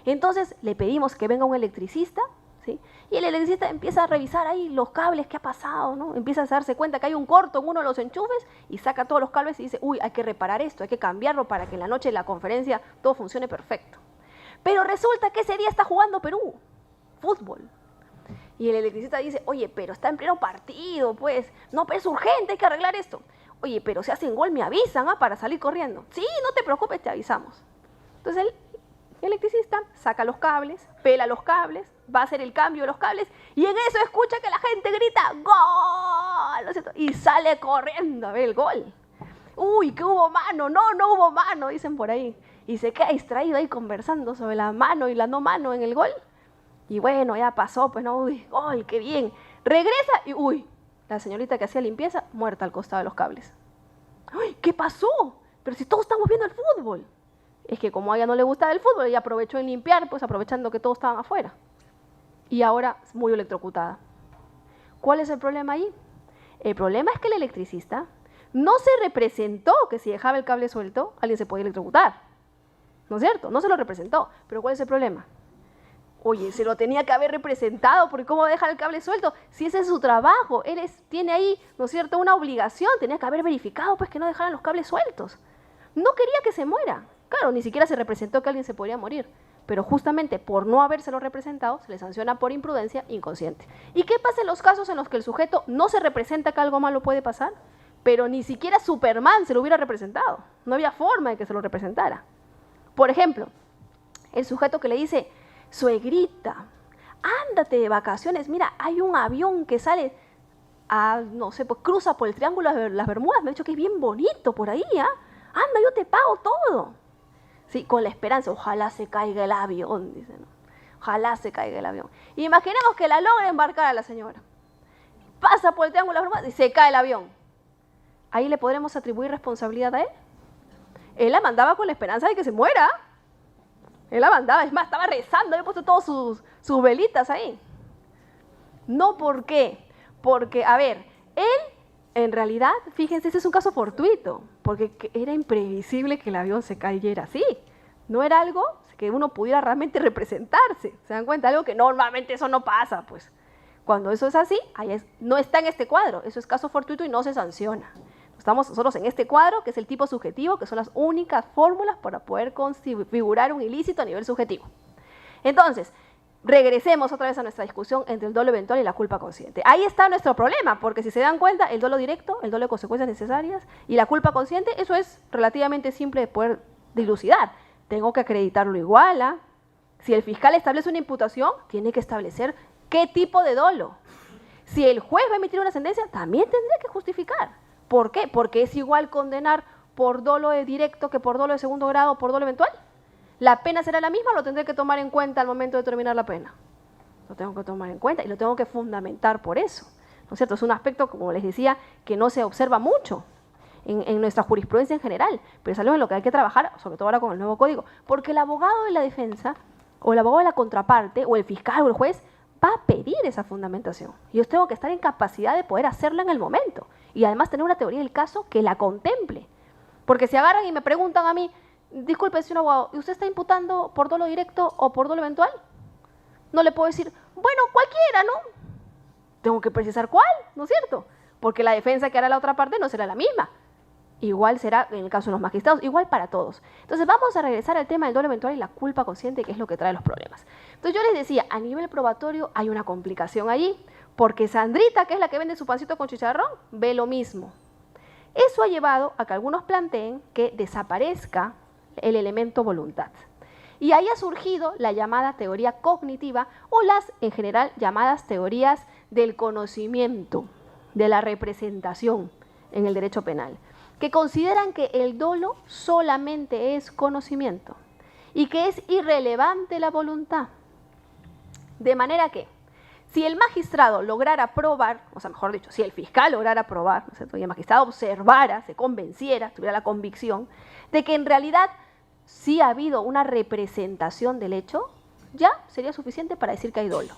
Speaker 2: Entonces le pedimos que venga un electricista, ¿sí?, y el electricista empieza a revisar ahí los cables, qué ha pasado, ¿no? Empieza a darse cuenta que hay un corto en uno de los enchufes y saca todos los cables y dice, uy, hay que reparar esto, hay que cambiarlo para que en la noche de la conferencia todo funcione perfecto. Pero resulta que ese día está jugando Perú, fútbol. Y el electricista dice, oye, pero está en pleno partido, pues. No, pero es urgente, hay que arreglar esto. Oye, pero si hacen gol me avisan, para salir corriendo. Sí, no te preocupes, te avisamos. Entonces el electricista saca los cables, pela los cables, va a hacer el cambio de los cables y en eso escucha que la gente grita ¡gol! ¿No es cierto? Y sale corriendo a ver el gol. Uy, que hubo mano, no hubo mano, dicen por ahí. Y se queda distraído ahí conversando sobre la mano y la no mano en el gol. Y bueno, ya pasó, pues no, uy, ¡gol, qué bien! Regresa y uy, la señorita que hacía limpieza muerta al costado de los cables. ¡Uy, qué pasó! Pero si todos estamos viendo el fútbol. Es que como a ella no le gustaba el fútbol, ella aprovechó en limpiar, pues aprovechando que todos estaban afuera. Y ahora murió electrocutada. ¿Cuál es el problema ahí? El problema es que el electricista no se representó que si dejaba el cable suelto, alguien se podía electrocutar. ¿No es cierto? No se lo representó. Pero ¿cuál es el problema? Oye, se lo tenía que haber representado, porque ¿cómo dejar el cable suelto? Si ese es su trabajo, él tiene ahí, ¿no es cierto?, una obligación, tenía que haber verificado pues que no dejaran los cables sueltos. No quería que se muera. Claro, ni siquiera se representó que alguien se podría morir, pero justamente por no habérselo representado, se le sanciona por imprudencia inconsciente. ¿Y qué pasa en los casos en los que el sujeto no se representa que algo malo puede pasar? Pero ni siquiera Superman se lo hubiera representado. No había forma de que se lo representara. Por ejemplo, el sujeto que le dice, suegrita, ándate de vacaciones, mira, hay un avión que sale, no sé, pues cruza por el Triángulo de las Bermudas, me ha dicho que es bien bonito por ahí, anda, yo te pago todo. Sí, con la esperanza, ojalá se caiga el avión, dice, ¿no? Ojalá se caiga el avión. Y imaginemos que la logra embarcar a la señora. Pasa por el Triángulo de las Bermudas y se cae el avión. ¿Ahí le podremos atribuir responsabilidad a él? Él la mandaba con la esperanza de que se muera. Él la mandaba, es más, estaba rezando, había puesto todas sus velitas ahí. No, ¿por qué? Porque, a ver, él, en realidad, fíjense, ese es un caso fortuito, porque era imprevisible que el avión se cayera así. No era algo que uno pudiera realmente representarse. ¿Se dan cuenta? Algo que normalmente eso no pasa, pues. Cuando eso es así, no está en este cuadro, eso es caso fortuito y no se sanciona. Estamos nosotros en este cuadro, que es el tipo subjetivo, que son las únicas fórmulas para poder configurar un ilícito a nivel subjetivo. Entonces, regresemos otra vez a nuestra discusión entre el dolo eventual y la culpa consciente. Ahí está nuestro problema, porque si se dan cuenta, el dolo directo, el dolo de consecuencias necesarias y la culpa consciente, eso es relativamente simple de poder dilucidar. Tengo que acreditarlo igual. Si el fiscal establece una imputación, tiene que establecer qué tipo de dolo. Si el juez va a emitir una sentencia, también tendría que justificar. ¿Por qué? Porque es igual condenar por dolo de directo que por dolo de segundo grado o por dolo eventual. ¿La pena será la misma o lo tendré que tomar en cuenta al momento de terminar la pena? Lo tengo que tomar en cuenta y lo tengo que fundamentar por eso. ¿No es cierto? Es un aspecto, como les decía, que no se observa mucho en nuestra jurisprudencia en general, pero es algo en lo que hay que trabajar, sobre todo ahora con el nuevo código, porque el abogado de la defensa o el abogado de la contraparte o el fiscal o el juez va a pedir esa fundamentación. Y yo tengo que estar en capacidad de poder hacerla en el momento. Y además tener una teoría del caso que la contemple. Porque si agarran y me preguntan a mí, disculpe, señor abogado, ¿y usted está imputando por dolo directo o por dolo eventual? No le puedo decir, bueno, cualquiera, ¿no? Tengo que precisar cuál, ¿no es cierto? Porque la defensa que hará la otra parte no será la misma. Igual será en el caso de los magistrados, igual para todos. Entonces vamos a regresar al tema del dolo eventual y la culpa consciente, que es lo que trae los problemas. Entonces yo les decía, a nivel probatorio hay una complicación allí, porque Sandrita, que es la que vende su pancito con chicharrón, ve lo mismo. Eso ha llevado a que algunos planteen que desaparezca el elemento voluntad. Y ahí ha surgido la llamada teoría cognitiva o las, en general, llamadas teorías del conocimiento, de la representación en el derecho penal, que consideran que el dolo solamente es conocimiento y que es irrelevante la voluntad. De manera que, si el magistrado lograra probar, o sea, mejor dicho, si el fiscal lograra probar, ¿no es cierto?, y el magistrado observara, se convenciera, tuviera la convicción de que en realidad sí ha habido una representación del hecho, ya sería suficiente para decir que hay dolo.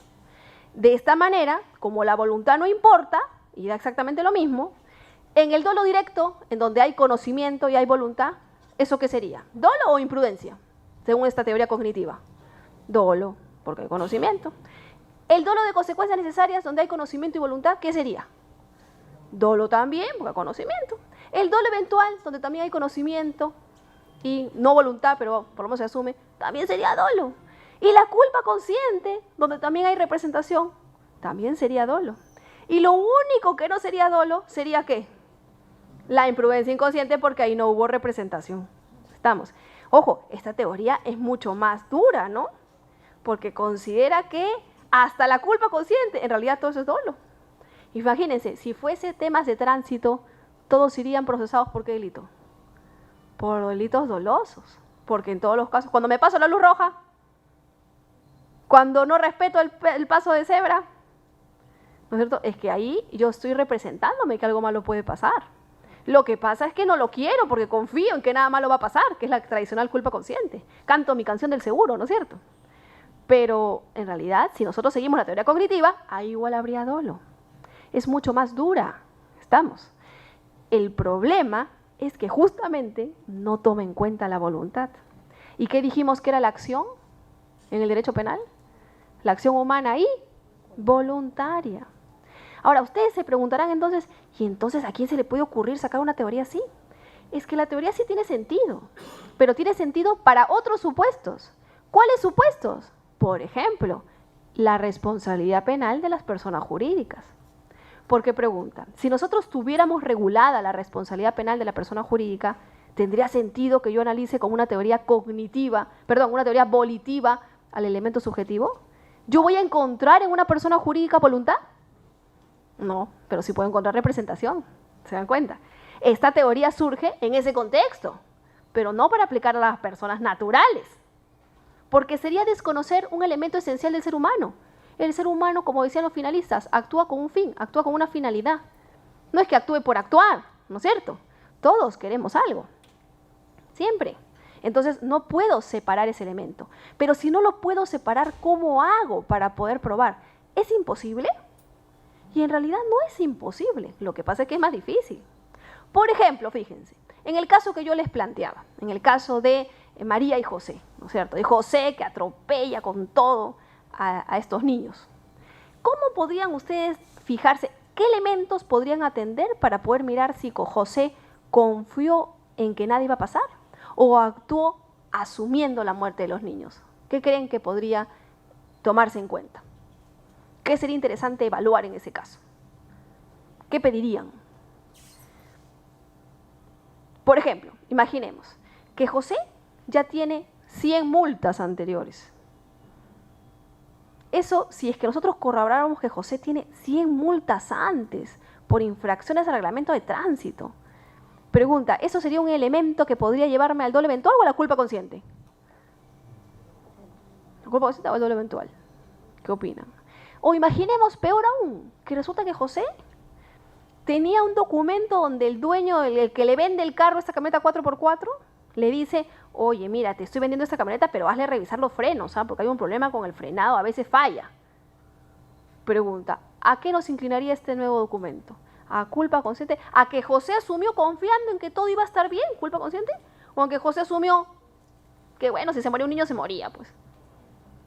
Speaker 2: De esta manera, como la voluntad no importa, y da exactamente lo mismo, en el dolo directo, en donde hay conocimiento y hay voluntad, ¿eso qué sería? ¿Dolo o imprudencia? Según esta teoría cognitiva. Dolo, porque hay conocimiento. El dolo de consecuencias necesarias, donde hay conocimiento y voluntad, ¿qué sería? Dolo también, porque hay conocimiento. El dolo eventual, donde también hay conocimiento y no voluntad, pero por lo menos se asume, también sería dolo. Y la culpa consciente, donde también hay representación, también sería dolo. Y lo único que no sería dolo, ¿sería qué? La imprudencia inconsciente, porque ahí no hubo representación. Estamos. Ojo, esta teoría es mucho más dura, ¿no? Porque considera que hasta la culpa consciente, en realidad todo eso es dolo. Imagínense, si fuese temas de tránsito, todos irían procesados ¿por qué delito? Por delitos dolosos. Porque en todos los casos, cuando me paso la luz roja, cuando no respeto el paso de cebra, ¿no es cierto? Es que ahí yo estoy representándome que algo malo puede pasar. Lo que pasa es que no lo quiero porque confío en que nada malo va a pasar, que es la tradicional culpa consciente. Canto mi canción del seguro, ¿no es cierto? Pero en realidad, si nosotros seguimos la teoría cognitiva, ahí igual habría dolo. Es mucho más dura. ¿Estamos? El problema es que justamente no toma en cuenta la voluntad. ¿Y qué dijimos que era la acción en el derecho penal? La acción humana y voluntaria. Ahora, ustedes se preguntarán entonces, ¿y entonces a quién se le puede ocurrir sacar una teoría así? Es que la teoría sí tiene sentido, pero tiene sentido para otros supuestos. ¿Cuáles supuestos? Por ejemplo, la responsabilidad penal de las personas jurídicas. Porque preguntan, si nosotros tuviéramos regulada la responsabilidad penal de la persona jurídica, ¿tendría sentido que yo analice con una teoría cognitiva, perdón, una teoría volitiva al elemento subjetivo? ¿Yo voy a encontrar en una persona jurídica voluntad? No, pero sí puedo encontrar representación, ¿se dan cuenta? Esta teoría surge en ese contexto, pero no para aplicar a las personas naturales, porque sería desconocer un elemento esencial del ser humano. El ser humano, como decían los finalistas, actúa con un fin, actúa con una finalidad. No es que actúe por actuar, ¿no es cierto? Todos queremos algo, siempre. Entonces no puedo separar ese elemento, pero si no lo puedo separar, ¿cómo hago para poder probar? ¿Es imposible? Y en realidad no es imposible, lo que pasa es que es más difícil. Por ejemplo, fíjense, en el caso que yo les planteaba, en el caso de María y José, ¿no es cierto? De José que atropella con todo a estos niños. ¿Cómo podrían ustedes fijarse, qué elementos podrían atender para poder mirar si José confió en que nada iba a pasar o actuó asumiendo la muerte de los niños? ¿Qué creen que podría tomarse en cuenta? ¿Qué sería interesante evaluar en ese caso? ¿Qué pedirían? Por ejemplo, imaginemos que José ya tiene 100 multas anteriores. Eso, si es que nosotros corroboráramos que José tiene 100 multas antes por infracciones al reglamento de tránsito. Pregunta, ¿eso sería un elemento que podría llevarme al dolo eventual o a la culpa consciente? ¿La culpa consciente o el dolo eventual? ¿Qué opinan? O imaginemos, peor aún, que resulta que José tenía un documento donde el dueño, el que le vende el carro, esta camioneta 4x4, le dice, oye, mira, te estoy vendiendo esta camioneta, pero hazle revisar los frenos, ¿sabes? Porque hay un problema con el frenado, a veces falla. Pregunta, ¿a qué nos inclinaría este nuevo documento? ¿A culpa consciente? ¿A que José asumió confiando en que todo iba a estar bien, culpa consciente? ¿O a que José asumió que, bueno, si se moría un niño, se moría, pues?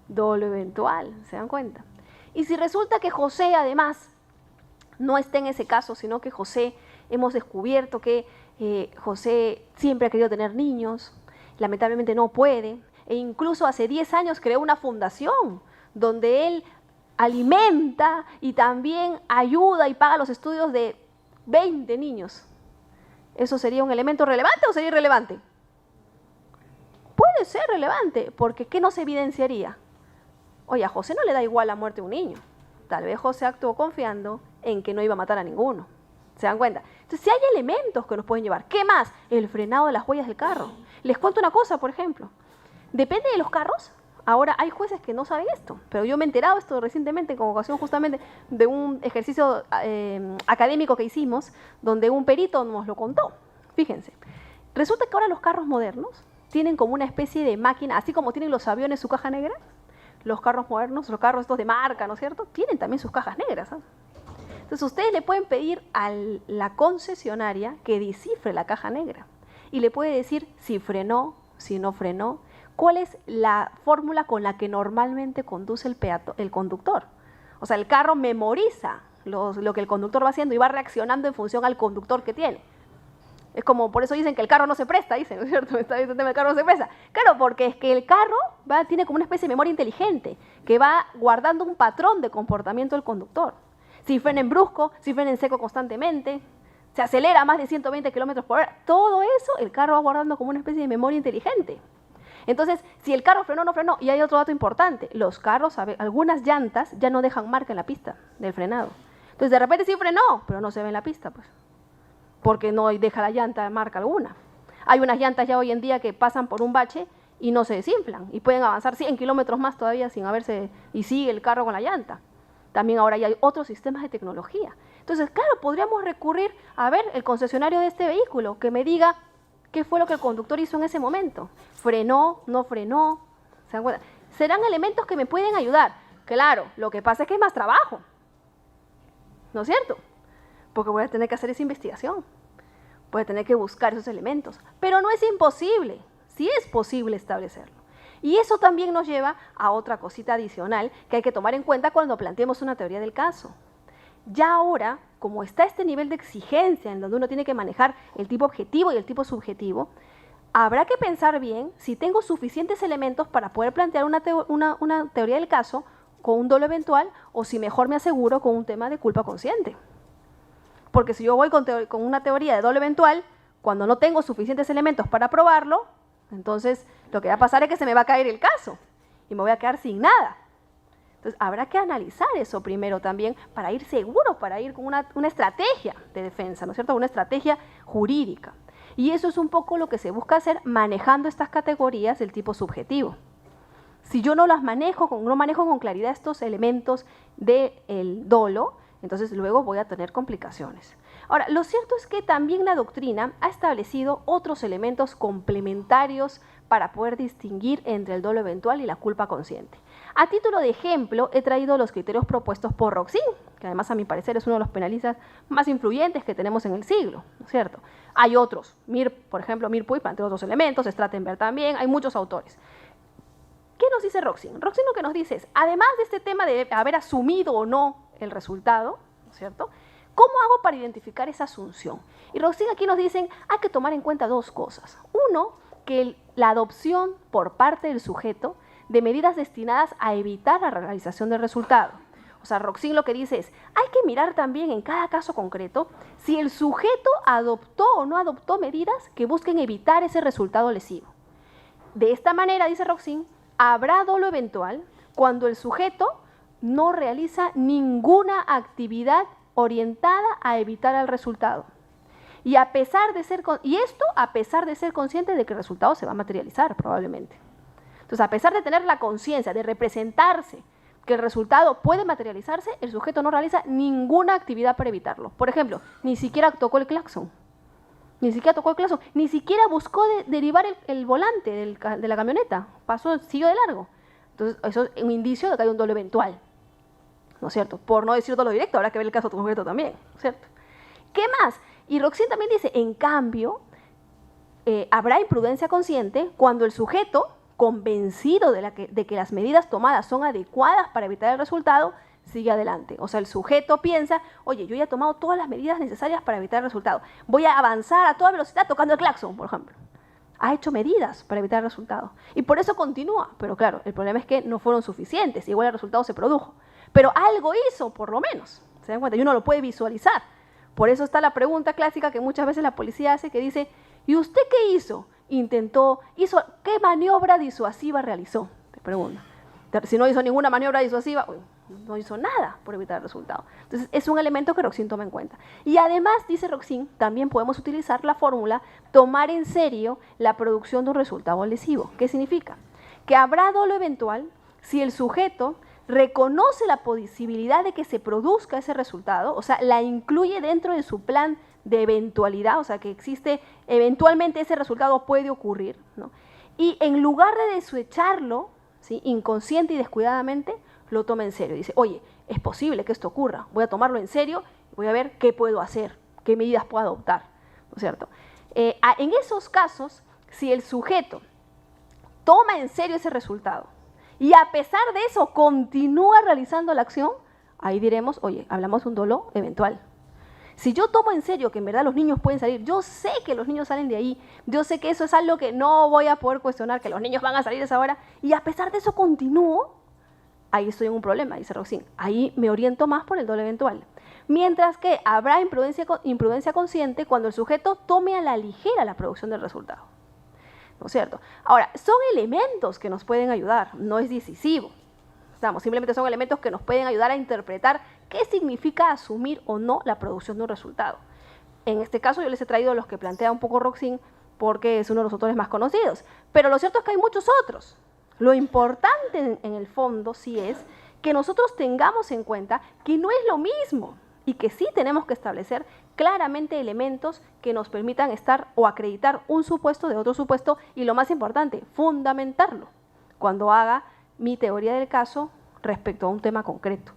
Speaker 2: Dolo eventual, ¿se dan cuenta? Y si resulta que José, además, no está en ese caso, sino que José, hemos descubierto que José siempre ha querido tener niños, lamentablemente no puede, e incluso hace 10 años creó una fundación donde él alimenta y también ayuda y paga los estudios de 20 niños. ¿Eso sería un elemento relevante o sería irrelevante? Puede puede ser relevante, porque ¿qué nos evidenciaría? Oye, a José no le da igual la muerte de un niño. Tal vez José actuó confiando en que no iba a matar a ninguno. ¿Se dan cuenta? Entonces, si hay elementos que nos pueden llevar. ¿Qué más? El frenado de las huellas del carro. Les cuento una cosa, por ejemplo. Depende de los carros. Ahora, hay jueces que no saben esto, pero yo me he enterado esto recientemente con ocasión justamente de un ejercicio académico que hicimos, donde un perito nos lo contó. Fíjense, resulta que ahora los carros modernos tienen como una especie de máquina, así como tienen los aviones su caja negra, los carros modernos, los carros estos de marca, ¿no es cierto?, tienen también sus cajas negras, ¿eh? Entonces, ustedes le pueden pedir a la concesionaria que descifre la caja negra y le puede decir si frenó, si no frenó, cuál es la fórmula con la que normalmente conduce el conductor. O sea, el carro memoriza lo que el conductor va haciendo y va reaccionando en función al conductor que tiene. Es como, por eso dicen que el carro no se presta, dicen, ¿no es cierto? El carro no se presta. Claro, porque es que el carro tiene como una especie de memoria inteligente que va guardando un patrón de comportamiento del conductor. Si frena en brusco, si frena en seco constantemente, se acelera a más de 120 kilómetros por hora, todo eso el carro va guardando como una especie de memoria inteligente. Entonces, si el carro frenó o no frenó, y hay otro dato importante, los carros, algunas llantas ya no dejan marca en la pista del frenado. Entonces, de repente sí frenó, pero no se ve en la pista, pues, porque no deja la llanta marca alguna. Hay unas llantas ya hoy en día que pasan por un bache y no se desinflan, y pueden avanzar 100 kilómetros más todavía sin haberse, y sigue el carro con la llanta. También ahora ya hay otros sistemas de tecnología. Entonces, claro, podríamos recurrir a ver el concesionario de este vehículo, que me diga qué fue lo que el conductor hizo en ese momento. ¿Frenó? ¿No frenó? ¿Se dan cuenta? Serán elementos que me pueden ayudar. Claro, lo que pasa es que es más trabajo. ¿No es cierto? Porque voy a tener que hacer esa investigación. Voy a tener que buscar esos elementos. Pero no es imposible. Sí es posible establecerlo. Y eso también nos lleva a otra cosita adicional que hay que tomar en cuenta cuando planteemos una teoría del caso. Ya ahora, como está este nivel de exigencia en donde uno tiene que manejar el tipo objetivo y el tipo subjetivo, habrá que pensar bien si tengo suficientes elementos para poder plantear una teoría del caso con un dolo eventual o si mejor me aseguro con un tema de culpa consciente. Porque si yo voy con una teoría de dolo eventual, cuando no tengo suficientes elementos para probarlo, entonces lo que va a pasar es que se me va a caer el caso y me voy a quedar sin nada. Entonces, habrá que analizar eso primero también para ir seguros, para ir con una estrategia de defensa, ¿no es cierto? Una estrategia jurídica. Y eso es un poco lo que se busca hacer manejando estas categorías del tipo subjetivo. Si yo no manejo con claridad estos elementos del dolo, entonces luego voy a tener complicaciones. Ahora, lo cierto es que también la doctrina ha establecido otros elementos complementarios para poder distinguir entre el dolo eventual y la culpa consciente. A título de ejemplo, he traído los criterios propuestos por Roxin, que además a mi parecer es uno de los penalistas más influyentes que tenemos en el siglo, ¿no es cierto? Hay otros, por ejemplo, Puig plantea otros elementos, Strattenberg también, hay muchos autores. ¿Qué nos dice Roxin? Roxin lo que nos dice es, además de este tema de haber asumido o no el resultado, ¿no es cierto?, ¿cómo hago para identificar esa asunción? Y Roxin aquí nos dicen, hay que tomar en cuenta dos cosas. Uno, que la adopción por parte del sujeto de medidas destinadas a evitar la realización del resultado. O sea, Roxin lo que dice es, hay que mirar también en cada caso concreto si el sujeto adoptó o no adoptó medidas que busquen evitar ese resultado lesivo. De esta manera, dice Roxin, habrá dolo eventual cuando el sujeto no realiza ninguna actividad orientada a evitar el resultado. Y esto a pesar de ser consciente de que el resultado se va a materializar probablemente. Entonces, a pesar de tener la conciencia, de representarse que el resultado puede materializarse, el sujeto no realiza ninguna actividad para evitarlo. Por ejemplo, ni siquiera tocó el claxon. Ni siquiera buscó derivar el volante de la camioneta. Siguió de largo. Entonces, eso es un indicio de que hay un dolo eventual. ¿No es cierto? Por no decir dolo directo, habrá que ver el caso concreto también, ¿no es cierto? ¿Qué más? Y Roxin también dice, en cambio, habrá imprudencia consciente cuando el sujeto, convencido de que las medidas tomadas son adecuadas para evitar el resultado, sigue adelante. O sea, el sujeto piensa, oye, yo ya he tomado todas las medidas necesarias para evitar el resultado. Voy a avanzar a toda velocidad tocando el claxon, por ejemplo. Ha hecho medidas para evitar el resultado. Y por eso continúa. Pero claro, el problema es que no fueron suficientes. Igual el resultado se produjo. Pero algo hizo, por lo menos. ¿Se dan cuenta? Y uno lo puede visualizar. Por eso está la pregunta clásica que muchas veces la policía hace, que dice, ¿y usted qué hizo? ¿qué maniobra disuasiva realizó? Te pregunto. Si no hizo ninguna maniobra disuasiva, no hizo nada por evitar el resultado. Entonces, es un elemento que Roxin toma en cuenta. Y además, dice Roxin, también podemos utilizar la fórmula tomar en serio la producción de un resultado lesivo. ¿Qué significa? Que habrá dolo eventual si el sujeto reconoce la posibilidad de que se produzca ese resultado, o sea, la incluye dentro de su plan de eventualidad, o sea, que existe, eventualmente ese resultado puede ocurrir, ¿no? Y en lugar de desecharlo, ¿sí?, inconsciente y descuidadamente, lo toma en serio. Dice, oye, es posible que esto ocurra, voy a tomarlo en serio y voy a ver qué puedo hacer, qué medidas puedo adoptar, ¿no es cierto? En esos casos, si el sujeto toma en serio ese resultado y a pesar de eso continúa realizando la acción, ahí diremos, oye, hablamos de un dolo eventual. Si yo tomo en serio que en verdad los niños pueden salir, yo sé que los niños salen de ahí, yo sé que eso es algo que no voy a poder cuestionar, que los niños van a salir a esa hora, y a pesar de eso continúo, ahí estoy en un problema, dice Roxin. Ahí me oriento más por el dolo eventual. Mientras que habrá imprudencia consciente cuando el sujeto tome a la ligera la producción del resultado. ¿No es cierto? Ahora, son elementos que nos pueden ayudar, no es decisivo. Simplemente son elementos que nos pueden ayudar a interpretar qué significa asumir o no la producción de un resultado. En este caso yo les he traído los que plantea un poco Roxin porque es uno de los autores más conocidos. Pero lo cierto es que hay muchos otros. Lo importante en el fondo sí es que nosotros tengamos en cuenta que no es lo mismo y que sí tenemos que establecer claramente elementos que nos permitan estar o acreditar un supuesto de otro supuesto y lo más importante, fundamentarlo cuando haga mi teoría del caso respecto a un tema concreto.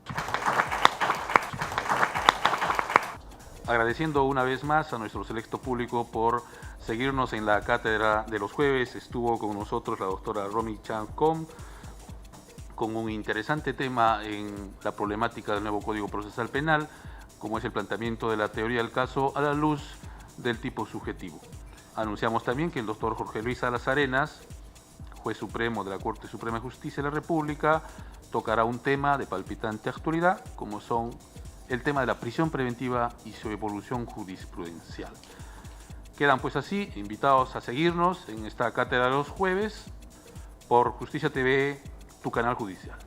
Speaker 1: Agradeciendo una vez más a nuestro selecto público por seguirnos en la cátedra de los jueves. Estuvo con nosotros la doctora Romy Chang-Kom con un interesante tema en la problemática del nuevo Código Procesal Penal, como es el planteamiento de la teoría del caso a la luz del tipo subjetivo. Anunciamos también que el doctor Jorge Luis Salas Arenas, juez supremo de la Corte Suprema de Justicia de la República, tocará un tema de palpitante actualidad, como son el tema de la prisión preventiva y su evolución jurisprudencial. Quedan pues así invitados a seguirnos en esta cátedra de los jueves por Justicia TV, tu canal judicial.